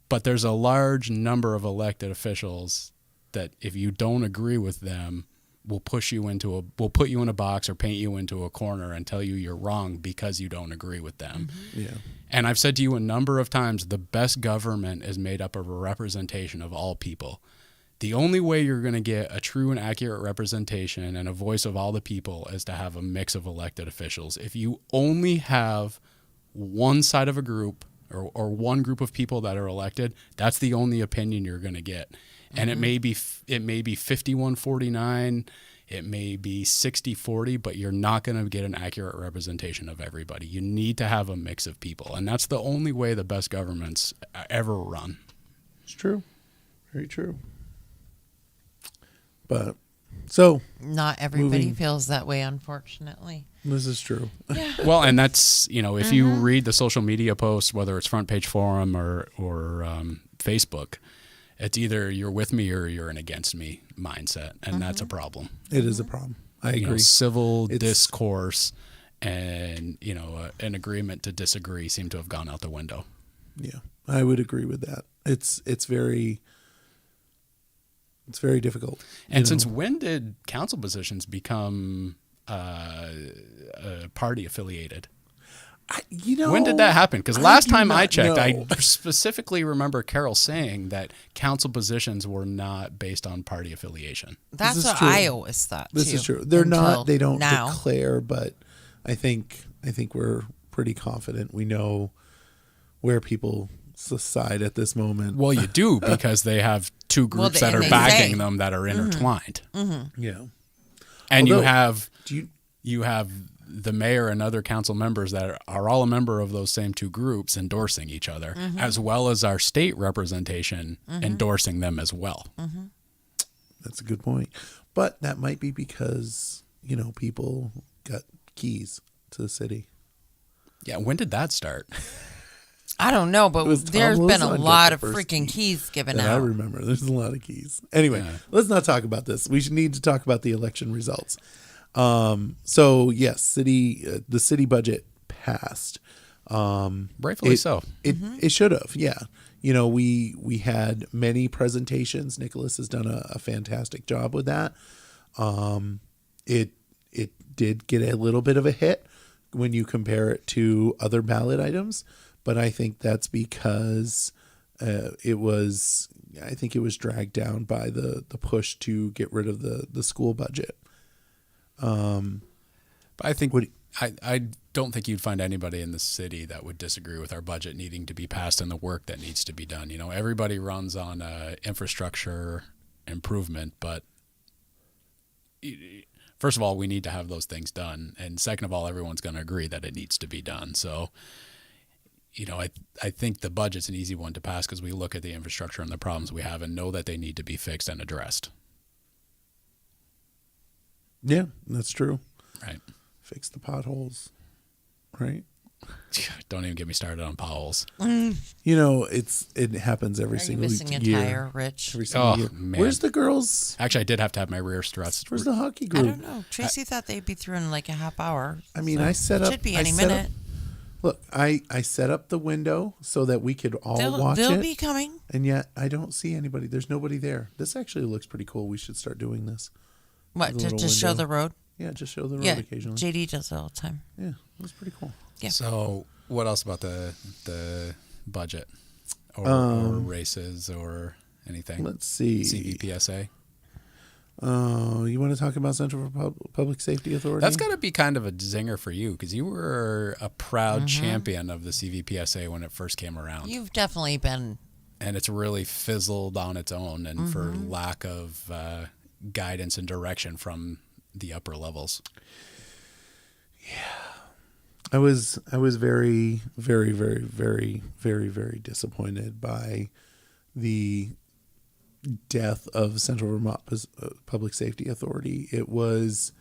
But there's a large number of elected officials that if you don't agree with them, we'll put you in a box or paint you into a corner and tell you you're wrong because you don't agree with them. Yeah. And I've said to you a number of times, the best government is made up of a representation of all people. The only way you're going to get a true and accurate representation and a voice of all the people is to have a mix of elected officials. If you only have one side of a group or one group of people that are elected, that's the only opinion you're going to get. And it may be 51-49, it may be 60-40, but you're not going to get an accurate representation of everybody. You need to have a mix of people, and that's the only way the best governments ever run. It's true. Very true. But so not everybody feels that way, unfortunately. this is true. Yeah. Well, and that's, if you read the social media posts, whether it's Front Page Forum or Facebook, it's either you're with me or you're an against me mindset, and that's a problem. It is a problem. I agree. Civil discourse and an agreement to disagree seem to have gone out the window. Yeah, I would agree with that. It's very difficult. And since when did council positions become party affiliated? When did that happen? Because last time I checked, I specifically remember Carol saying that council positions were not based on party affiliation. That's what I always thought. This is true. They're not. They don't declare, but I think we're pretty confident. We know where people side at this moment. Well, you do because they have two groups that are backing them that are intertwined. Yeah, and you have the mayor and other council members that are all a member of those same two groups endorsing each other, as well as our state representation endorsing them as well. That's a good point. But that might be because, people got keys to the city. Yeah, when did that start? I don't know, but there's been a lot of freaking keys given out. I remember. There's a lot of keys. Anyway, let's not talk about this. We should need to talk about the election results. So yes, the city budget passed. Rightfully so. It should have. Yeah. We had many presentations. Nicholas has done a fantastic job with that. It did get a little bit of a hit when you compare it to other ballot items, but I think that's because it was dragged down by the push to get rid of the school budget. But I think I don't think you'd find anybody in the city that would disagree with our budget needing to be passed and the work that needs to be done. Everybody runs on infrastructure improvement, but first of all, we need to have those things done, and second of all, everyone's going to agree that it needs to be done. So, I think the budget's an easy one to pass because we look at the infrastructure and the problems we have and know that they need to be fixed and addressed. Yeah, that's true. Right. Fix the potholes. Right. Don't even get me started on potholes. It happens every single year. Missing a tire, Rich. Every single year. Man. Where's the girls? Actually, I did have to have my rear struts. Where's the hockey I group? don't know. Tracy thought they'd be through in like a half hour. I mean, I set up. Should be any minute. Look, I set up the window so that we could all watch it. They'll be coming. And yet, I don't see anybody. There's nobody there. This actually looks pretty cool. We should start doing this. What, to just show the road? Yeah, just show the road occasionally. JD does it all the time. Yeah, that's pretty cool. Yeah. So, what else about the budget or races or anything? Let's see. CVPSA. You want to talk about Central for Public Safety Authority? That's got to be kind of a zinger for you because you were a proud champion of the CVPSA when it first came around. You've definitely been. And it's really fizzled on its own and for lack of guidance and direction from the upper levels. Yeah. I was very, very, very, very, very, very disappointed by the death of Central Vermont Public Safety Authority. It was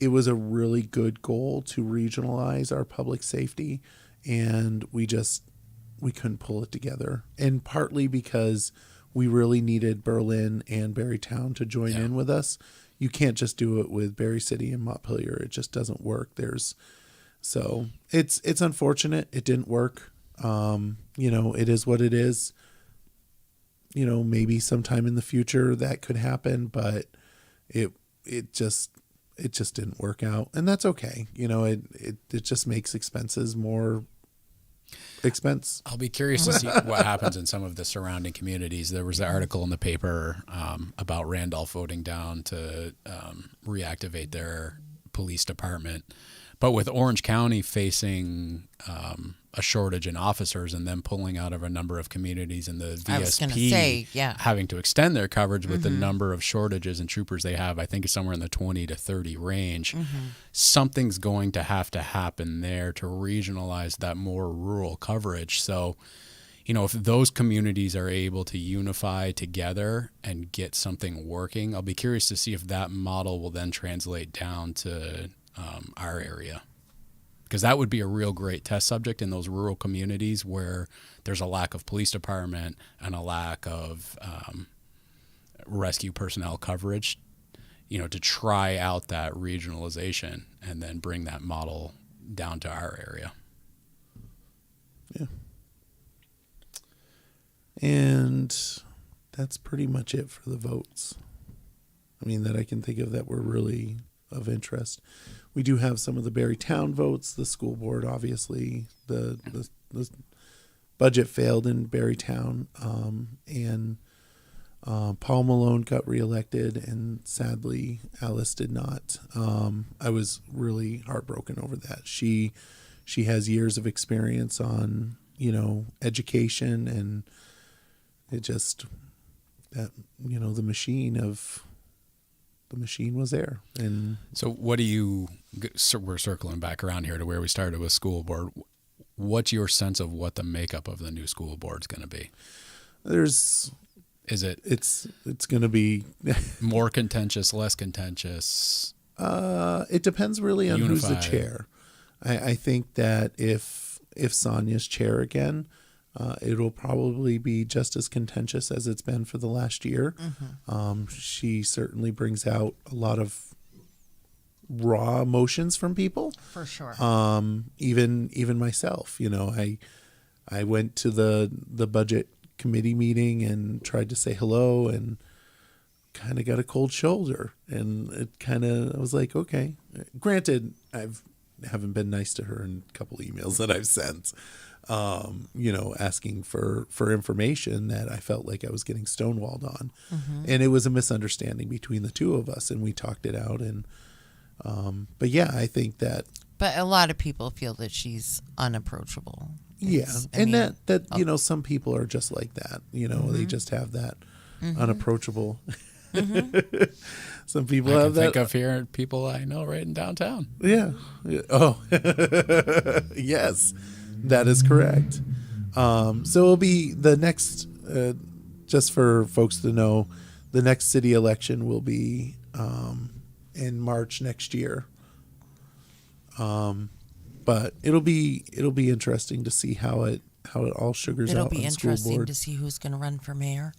a really good goal to regionalize our public safety, and we couldn't pull it together. And partly because we really needed Berlin and Barrytown to join in with us. You can't just do it with Barry City and Montpelier. It just doesn't work. So it's unfortunate. It didn't work. It is what it is. maybe sometime in the future that could happen, but it just didn't work out, and that's okay. It just makes expenses more expense. I'll be curious to see what happens in some of the surrounding communities. There was an article in the paper about Randolph voting down to reactivate their police department. But with Orange County facing a shortage in officers and them pulling out of a number of communities and the I was gonna VSP say, yeah. having to extend their coverage with the number of shortages and troopers they have, I think is somewhere in the 20 to 30 range. Something's going to happen there to regionalize that more rural coverage. So, if those communities are able to unify together and get something working, I'll be curious to see if that model will then translate down to our area. Because that would be a real great test subject in those rural communities where there's a lack of police department and a lack of rescue personnel coverage, to try out that regionalization and then bring that model down to our area. Yeah. And that's pretty much it for the votes. That I can think of that were really of interest. We do have some of the Barre Town votes, the school board, obviously, the budget failed in Barre Town, and Paul Malone got reelected, and sadly Alice did not. I was really heartbroken over that. She has years of experience on, education, and it just, that, the machine was there. And so we're circling back around here to where we started with school board. What's your sense of what the makeup of the new school board is going to be? It's going to be more contentious, less contentious? It depends really on unified. Who's the chair. I think that if Sonia's chair again, it'll probably be just as contentious as it's been for the last year. She certainly brings out a lot of raw emotions from people. For sure. Even myself, I went to the budget committee meeting and tried to say hello and kind of got a cold shoulder, and I was like, okay. Granted, haven't been nice to her in a couple of emails that I've sent. Asking for information that I felt like I was getting stonewalled on. And it was a misunderstanding between the two of us, and we talked it out. And, but yeah, I think that. But a lot of people feel that she's unapproachable. Some people are just like that. They just have that unapproachable. Some people have that. I think of here people I know right in downtown. Yeah. Oh, yes. That is correct. So it'll be the next, just for folks to know, the next city election will be in March next year. But it'll be interesting to see how it all sugars It'll out. It'll be on interesting school board. to see who's going to run for mayor.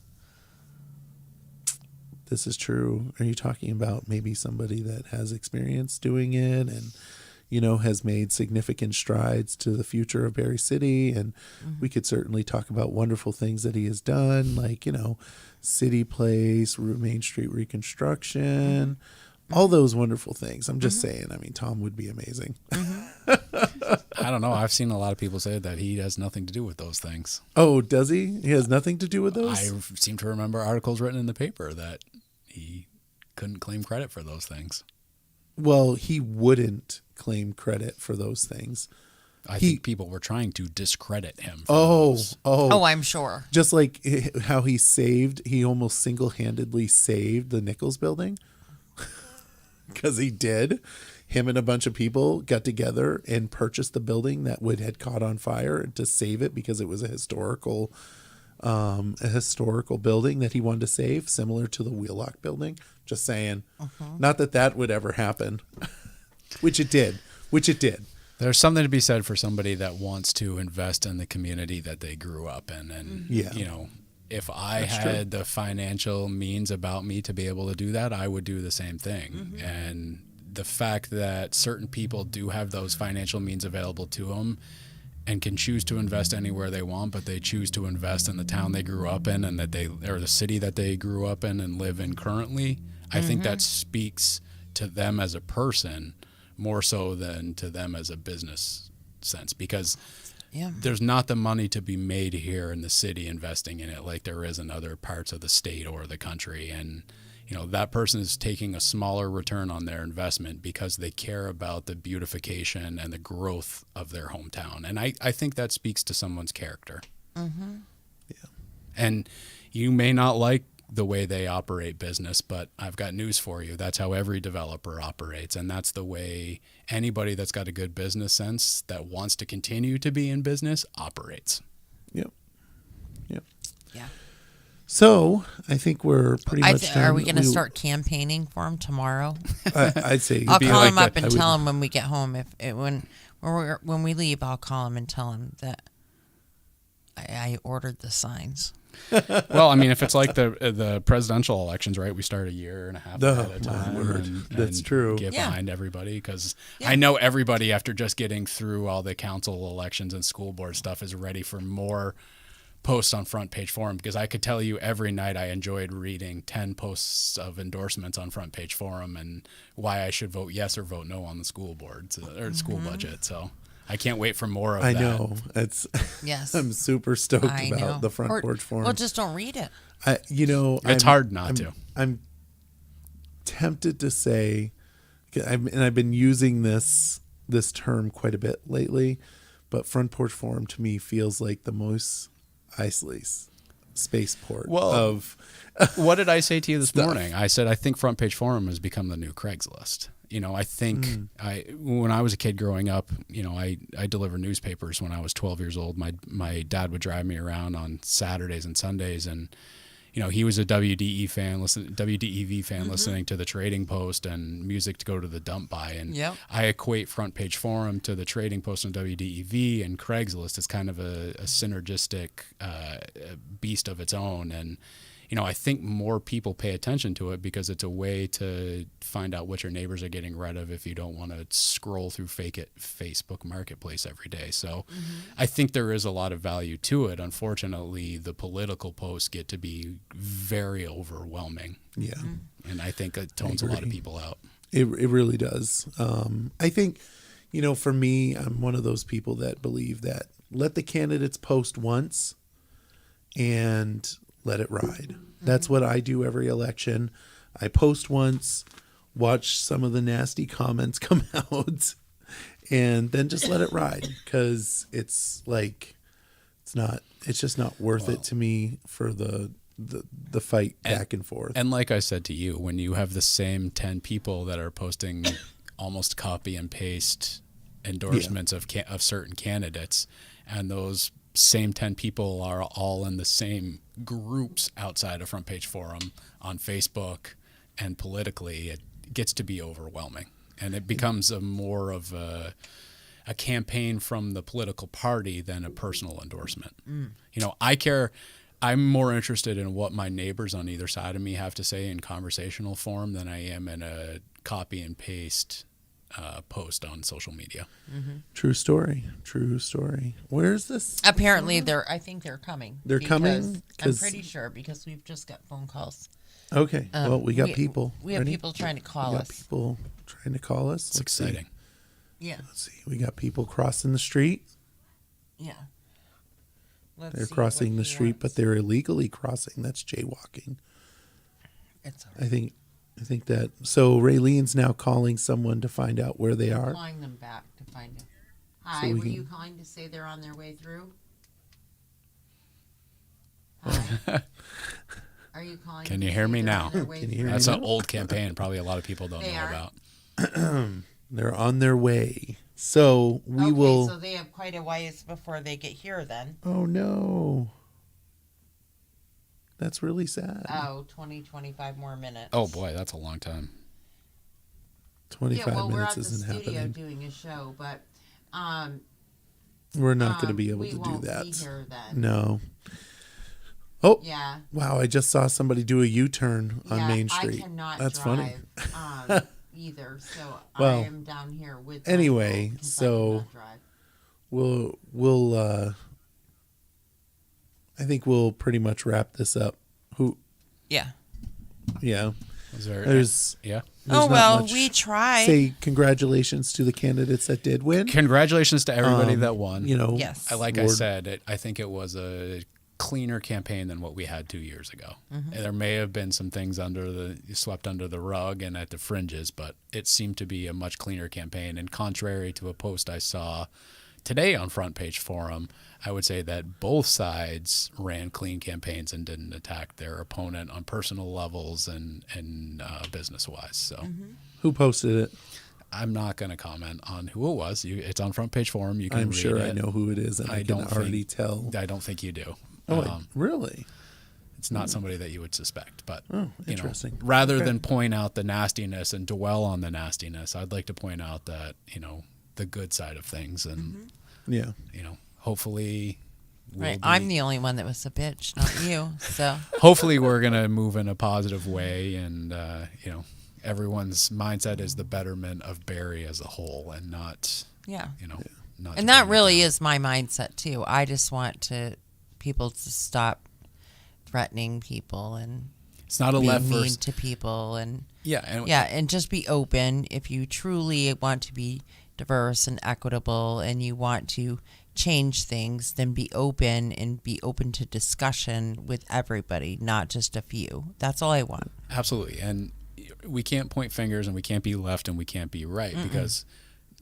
This is true. Are you talking about maybe somebody that has experience doing it and has made significant strides to the future of Barre City? And we could certainly talk about wonderful things that he has done, like, City Place, Main Street reconstruction, all those wonderful things. I'm just saying, Tom would be amazing. I don't know. I've seen a lot of people say that he has nothing to do with those things. Oh, does he? He has nothing to do with those? I seem to remember articles written in the paper that he couldn't claim credit for those things. Well, he wouldn't claim credit for those things. I think people were trying to discredit him. Those. I'm sure. Just like how he almost single-handedly saved the Nichols building. Because he did. Him and a bunch of people got together and purchased the building that had caught on fire to save it because it was a historical building that he wanted to save, similar to the Wheelock building. Just saying. Not that would ever happen. Which it did. There's something to be said for somebody that wants to invest in the community that they grew up in. And, if I had the financial means about me to be able to do that, I would do the same thing. And the fact that certain people do have those financial means available to them and can choose to invest anywhere they want, but they choose to invest in the town they grew up in and or the city that they grew up in and live in currently, I think that speaks to them as a person more so than to them as a business sense, because there's not the money to be made here in the city investing in it like there is in other parts of the state or the country. And that person is taking a smaller return on their investment because they care about the beautification and the growth of their hometown. And I think that speaks to someone's character. Mm-hmm. Yeah. And you may not like the way they operate business, but I've got news for you. That's how every developer operates. And that's the way anybody that's got a good business sense that wants to continue to be in business operates. Yep. Yep. Yeah. So I think we're pretty much done. Are we going to start campaigning for him tomorrow? I'd say I'll call him up I and tell him when we get home. When we leave, I'll call him and tell him that I ordered the signs. Well, I mean, if it's like the presidential elections, right? We start a year and a half ahead of time. That's true. Get behind everybody, because I know everybody, after just getting through all the council elections and school board stuff, is ready for more posts on Front Page Forum, because I could tell you every night I enjoyed reading 10 posts of endorsements on Front Page Forum and why I should vote yes or vote no on the school boards or school budget. So I can't wait for more of that. I know. Yes. I'm super stoked about the Front Porch Forum. Well, just don't read it. It's hard not to. I'm tempted to say, and I've been using this term quite a bit lately, but Front Porch Forum to me feels like the most isolates spaceport of what did I say to you this morning? I said I think Front Page Forum has become the new Craigslist. I think when I was a kid growing up, I delivered newspapers when I was 12 years old. My dad would drive me around on Saturdays and Sundays, and he was a WDEV fan, listening to the Trading Post and music to go to the dump by. And I equate Front Page Forum to the Trading Post and WDEV, and Craigslist is kind of a synergistic beast of its own. And I think more people pay attention to it because it's a way to find out what your neighbors are getting rid of if you don't want to scroll through Facebook Marketplace every day. So I think there is a lot of value to it. Unfortunately, the political posts get to be very overwhelming. Yeah. And I think it tones a lot of people out. It really does. I think, for me, I'm one of those people that believe that let the candidates post once and let it ride. That's what I do every election. I post once, watch some of the nasty comments come out, and then just let it ride, because it's just not worth it to me for the fight back and forth. And like I said to you, when you have the same 10 people that are posting almost copy and paste endorsements of certain candidates, and those same 10 people are all in the same groups outside of Front Page Forum on Facebook and politically, it gets to be overwhelming, and it becomes more of a campaign from the political party than a personal endorsement. I'm more interested in what my neighbors on either side of me have to say in conversational form than I am in a copy and paste post on social media. True story. Where's this? Apparently, I think they're coming. They're coming? I'm pretty sure, because we've just got phone calls. Okay. Well, we got people. We have people trying to call us. People trying to call us. It's exciting. Yeah. Let's see. We got people crossing the street. Yeah. They're crossing the street, but they're illegally crossing. That's jaywalking. It's all right. I think that. So Raylene's now calling someone to find out where they are. Calling them back to find out. Hi, were you calling to say they're on their way through? Hi. Are you calling? Can you hear me now? That's an old campaign. Probably a lot of people don't know about. They're on their way. So we will. So they have quite a ways before they get here then. Oh, no. That's really sad. 25 more minutes. Oh, boy, that's a long time. 25 minutes isn't happening. We're at the studio doing a show, but we're not going to be able to do that. Be here then. No. Oh, yeah. Wow, I just saw somebody do a U-turn on Main Street. I cannot That's drive, funny. either, so Well, I am down here with anyway, so we'll I think we'll pretty much wrap this up. Yeah. Yeah. There's there's Oh, not well, much- we tried. Say congratulations to the candidates that did win. congratulations to everybody that won. You know, Yes. I Lord- said, I think it was a cleaner campaign than what we had 2 years ago. And there may have been some things swept under the rug and at the fringes, but it seemed to be a much cleaner campaign. And contrary to a post I saw today on Front Page Forum, I would say that both sides ran clean campaigns and didn't attack their opponent on personal levels and business wise. So who posted it? I'm not going to comment on who it was. It's on Front Page Forum. You can I'm read sure it. I know who it is, and I can already tell. I don't think you do. Oh, really? It's not somebody that you would suspect, but interesting. Rather than point out the nastiness and dwell on the nastiness, I'd like to point out that the good side of things, and Yeah. hopefully, Right. I'm the only one that was a bitch, not you. So hopefully we're gonna move in a positive way, and everyone's mindset is the betterment of Barre as a whole, and not yeah. not. And that really is my mindset too. I just want people to stop threatening people and It's not a being left mean versus to people, and and just be open. If you truly want to be diverse and equitable, and you want to change things, then be open and be open to discussion with everybody, not just a few. That's all I want. Absolutely. And we can't point fingers, and we can't be left and we can't be right, because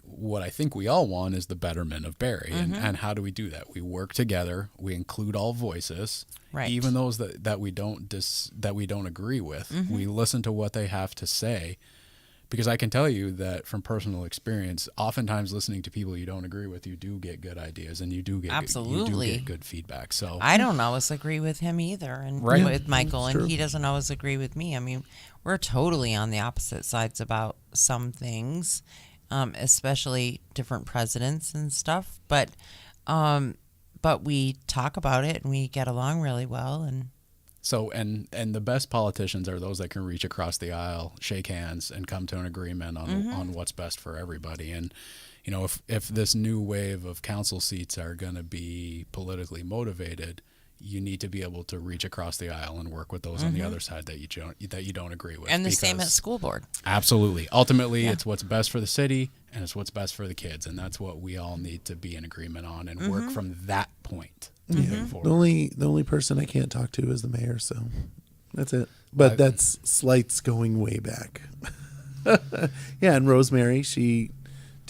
what I think we all want is the betterment of Barre. And how do we do that? We work together. We include all voices, Right. even those that we don't agree with. We listen to what they have to say, because I can tell you that from personal experience, oftentimes listening to people you don't agree with, you do get good ideas, and you do get good feedback. So I don't always agree with him either, and Right. with Michael, That's and true. he doesn't always agree with me. I mean, we're totally on the opposite sides about some things, especially different presidents and stuff. But we talk about it and we get along really well. And So and the best politicians are those that can reach across the aisle, shake hands, and come to an agreement on what's best for everybody. And if this new wave of council seats are going to be politically motivated, you need to be able to reach across the aisle and work with those on the other side that you don't agree with. and the same at school board. Absolutely. Ultimately, it's what's best for the city, and it's what's best for the kids, and that's what we all need to be in agreement on and work from that point. moving forward. The only person I can't talk to is the mayor, so that's it. But that's slights going way back. Yeah, and Rosemary, she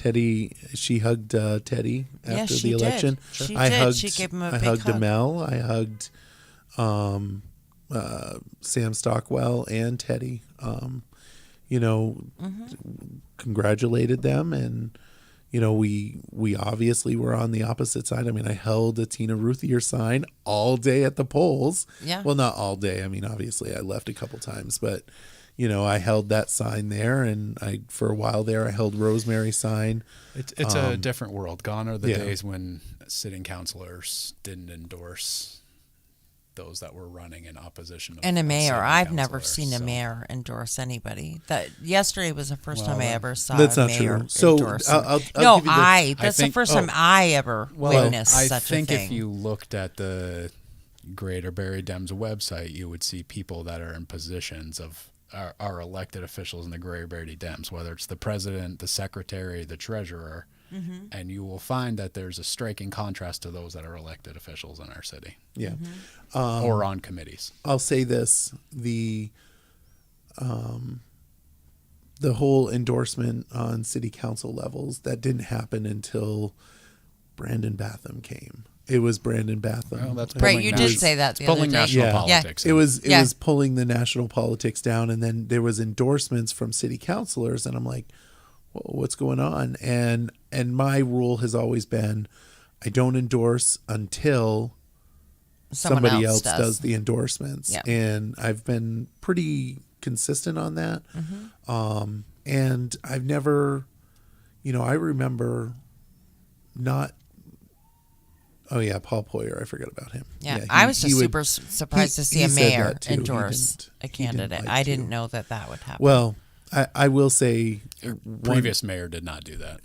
hugged Teddy after she the did. election. She I did. hugged, She gave him a I big hugged hug. Amel. I hugged Sam Stockwell and Teddy. Congratulated them, and we obviously were on the opposite side. I mean, I held a Tina Ruthier sign all day at the polls. Yeah. Well, not all day. I mean, obviously I left a couple times, but I held that sign there, and for a while there I held Rosemary's sign. It's a different world. Gone are the yeah. days when sitting councilors didn't endorse those that were running in opposition. And a mayor, sitting I've never councilors, seen a so. mayor endorse anybody. That yesterday was the first time I ever saw That's a not mayor true. So, endorse. I'll no, give you the- that's the think- first time I ever witnessed I such think a thing. if you looked at the Greater Barre Dems website, you would see people that are in positions of are elected officials in the Greater Barre Dems, whether it's the president, the secretary, the treasurer, and you will find that there's a striking contrast to those that are elected officials in our city. Yeah. Or on committees. I'll say this: the whole endorsement on city council levels, that didn't happen until Brandon Batham came. It was Brandon Batham. Well, that's Right, pulling you nas- did say that the it's other pulling day. national Yeah. politics. It in. was Yeah. pulling the national politics down, and then there was endorsements from city councilors, and I'm like, whoa, what's going on? And my rule has always been, I don't endorse until Someone somebody else does. does the endorsements. Yeah. And I've been pretty consistent on that. And I've never, I remember not. Oh yeah, Paul Poyer. I forgot about him. Yeah, I was just super surprised to see he a said mayor that too. He endorse didn't- a he didn't candidate. like I to. didn't know that would happen. Well, I will say Previous mayor did not do that.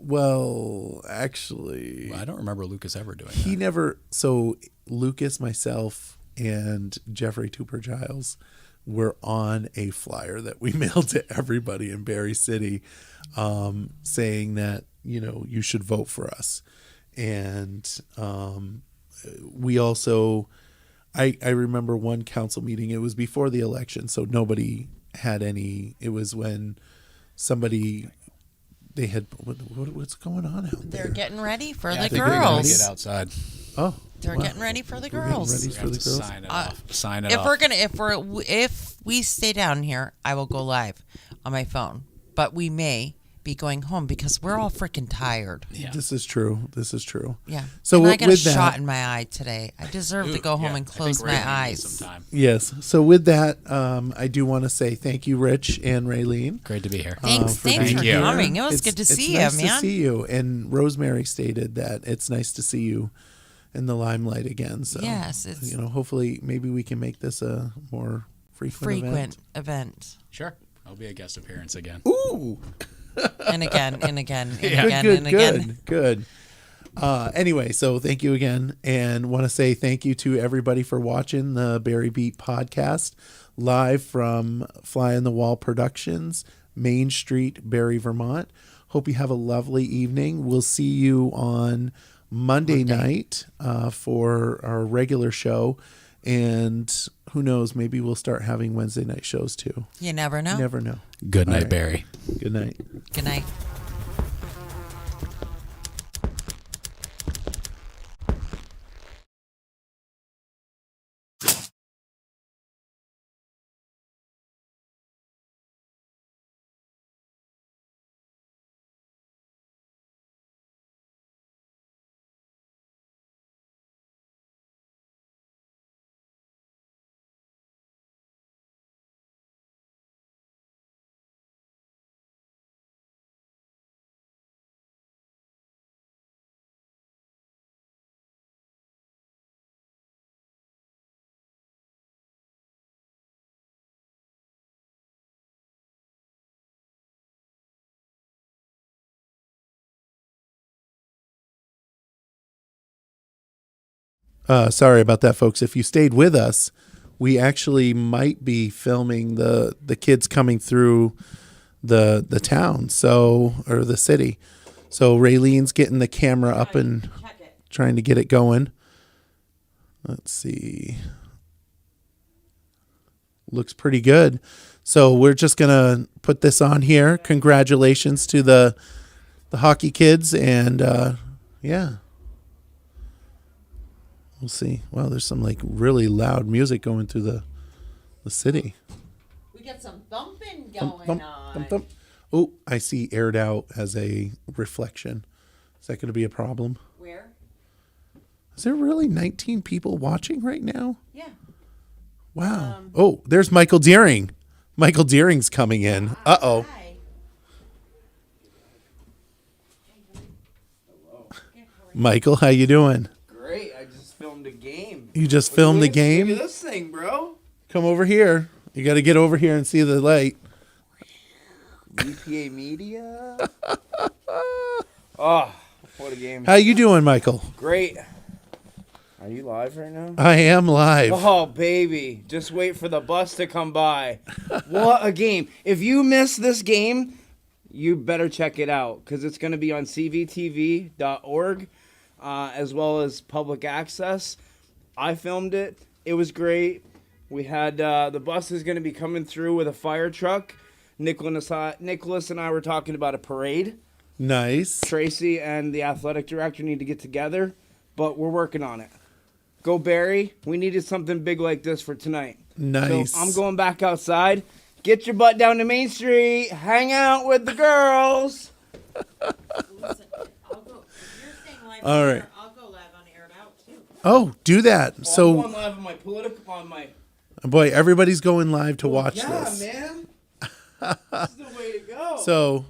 Well, actually, I don't remember Lucas ever doing he that. never. So Lucas, myself, and Jeffrey Tooper Giles were on a flyer that we mailed to everybody in Barre City, saying that you should vote for us, and we also. I remember one council meeting. It was before the election, so nobody had any. It was when somebody they had what's going on out there? They're getting ready for Yeah, I the think we're gonna girls. get outside. Oh, They're wow. getting ready for the We're getting girls. ready We for have the to girls. sign it off. Sign it If off. we're gonna if we stay down here, I will go live on my phone. But we may be going home because we're all freaking tired. Yeah. This is true. This is true. Yeah. So and I got a with that, shot in my eye today. I deserve to go home and close my eyes. Sometime. yes. So with that, I do want to say thank you, Rich and Raylene. Great to be here. Thanks for coming. It was good to see you, nice man. to see you. And Rosemary stated that it's nice to see you in the limelight again. So Yes, it's hopefully maybe we can make this a more frequent event. Sure. I'll be a guest appearance again. Ooh. And again, and again, and Yeah. again, Good, and again. good. Anyway, so thank you again, and want to say thank you to everybody for watching the Barre Beat podcast live from Fly on the Wall Productions, Main Street, Barre, Vermont. Hope you have a lovely evening. We'll see you on Monday night for our regular show, and who knows, maybe we'll start having Wednesday night shows too. You never know. You never know. Good night, All right. Barry. Good night. Good night. Sorry about that, folks. If you stayed with us, we actually might be filming the kids coming through the town, or the city. So Raylene's getting the camera up and trying to get it going. Let's see. Looks pretty good. So we're just gonna put this on here. Congratulations to the hockey kids, and yeah. We'll see. Wow, there's some like really loud music going through the city. We got some thumping Thump, going thump, on. thump, thump. Oh, I see aired out as a reflection. Is that going to be a problem? Where? Is there really 19 people watching right now? Yeah. Wow. Oh, there's Michael Deering. Michael Deering's coming in. Uh-oh. Hi. Michael, how you doing? Great, I just filmed a game. You just filmed the Look game? at this thing, bro. Come over here. You got to get over here and see the light. EPA Media. Oh, what a game. How you doing, Michael? Great. Are you live right now? I am live. Oh, baby. Just wait for the bus to come by. What a game. If you miss this game, you better check it out because it's going to be on cvtv.org as well as public access. I filmed it. It was great. We had the bus is going to be coming through with a fire truck. Nicholas and I were talking about a parade. Nice. Tracy and the athletic director need to get together, but we're working on it. Go Barry. We needed something big like this for tonight. Nice. So I'm going back outside. Get your butt down to Main Street. Hang out with the girls. Listen, I'll go. If you're staying live All right. I'll go live on Aired Out too. Oh, do that. I'm So, going live on my political on my. boy, everybody's going live to watch Yeah, this. man. This is the way to go. So,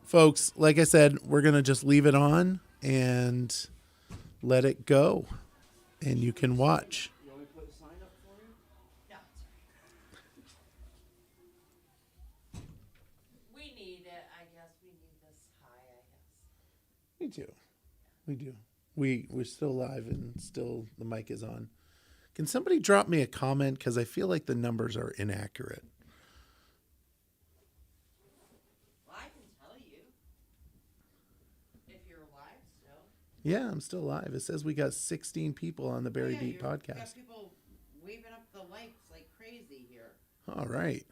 folks, like I said, we're going to just leave it on and let it go. And you can watch. You want me to put a sign up for you? No, we need it. I guess we need this high. I guess. We do. We're still live and still the mic is on. Can somebody drop me a comment? Because I feel like the numbers are inaccurate. Well, I can tell you if you're live still. Yeah, I'm still live. It says we got 16 people on the Barre Beat You got podcast. people waving up the likes like crazy here. All right.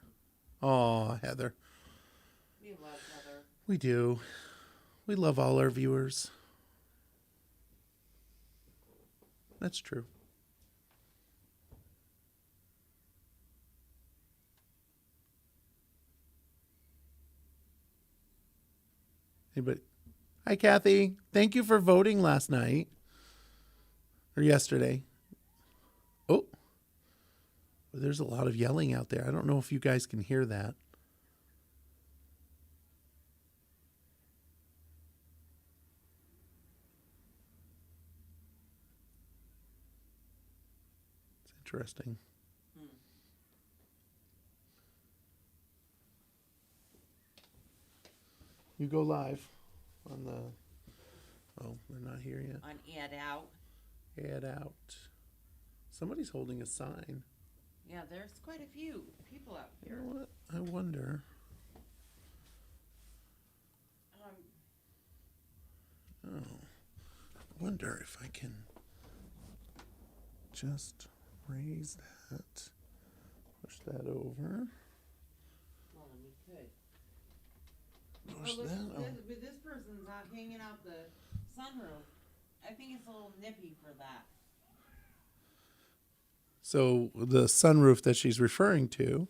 Oh, Heather. We love Heather. We do. We love all our viewers. That's true. Anybody? Hi, Kathy. Thank you for voting last night or yesterday. Oh, there's a lot of yelling out there. I don't know if you guys can hear that. It's interesting. You go live on the... Oh, they're not here yet. On Add Out. Add out. Somebody's holding a sign. Yeah, there's quite a few people out You here. know what? I wonder. Oh, I wonder if I can just raise that, push that over. Well, we could. Push that. Oh. This person's not hanging out the sunroof. I think it's a little nippy for that. So the sunroof that she's referring to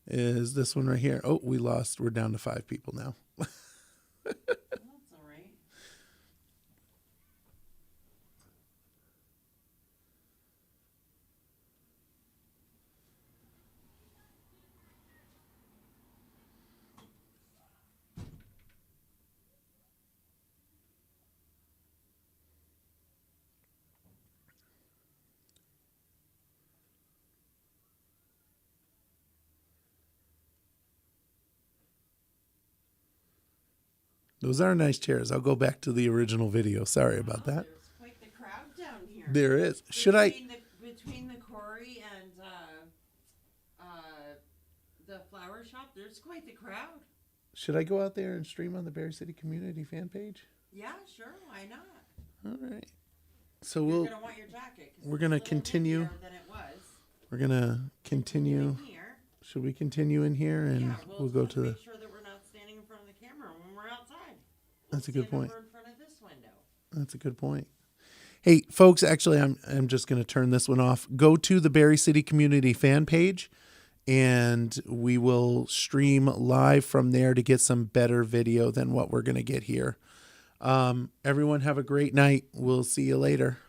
is this one right here. Oh, we're down to 5 people now. That's all right. Those are nice chairs. I'll go back to the original video. Sorry about that. There's quite the crowd down here. There is. Between the Corey and the flower shop, there's quite the crowd. Should I go out there and stream on the Barre City Community fan page? Yeah, sure. Why not? All right. So You're gonna want your jacket. 'Cause we're it's gonna a little continue. nippier than it was. We're gonna continue. In here. Should we continue in here and Yeah, we'll go to the... make sure that we're not standing in front of the camera when we're outside. That's a good Stand point. over in front of this window. That's a good point. Hey, folks, actually, I'm just going to turn this one off. Go to the Barre City Community fan page, and we will stream live from there to get some better video than what we're going to get here. Everyone have a great night. We'll see you later.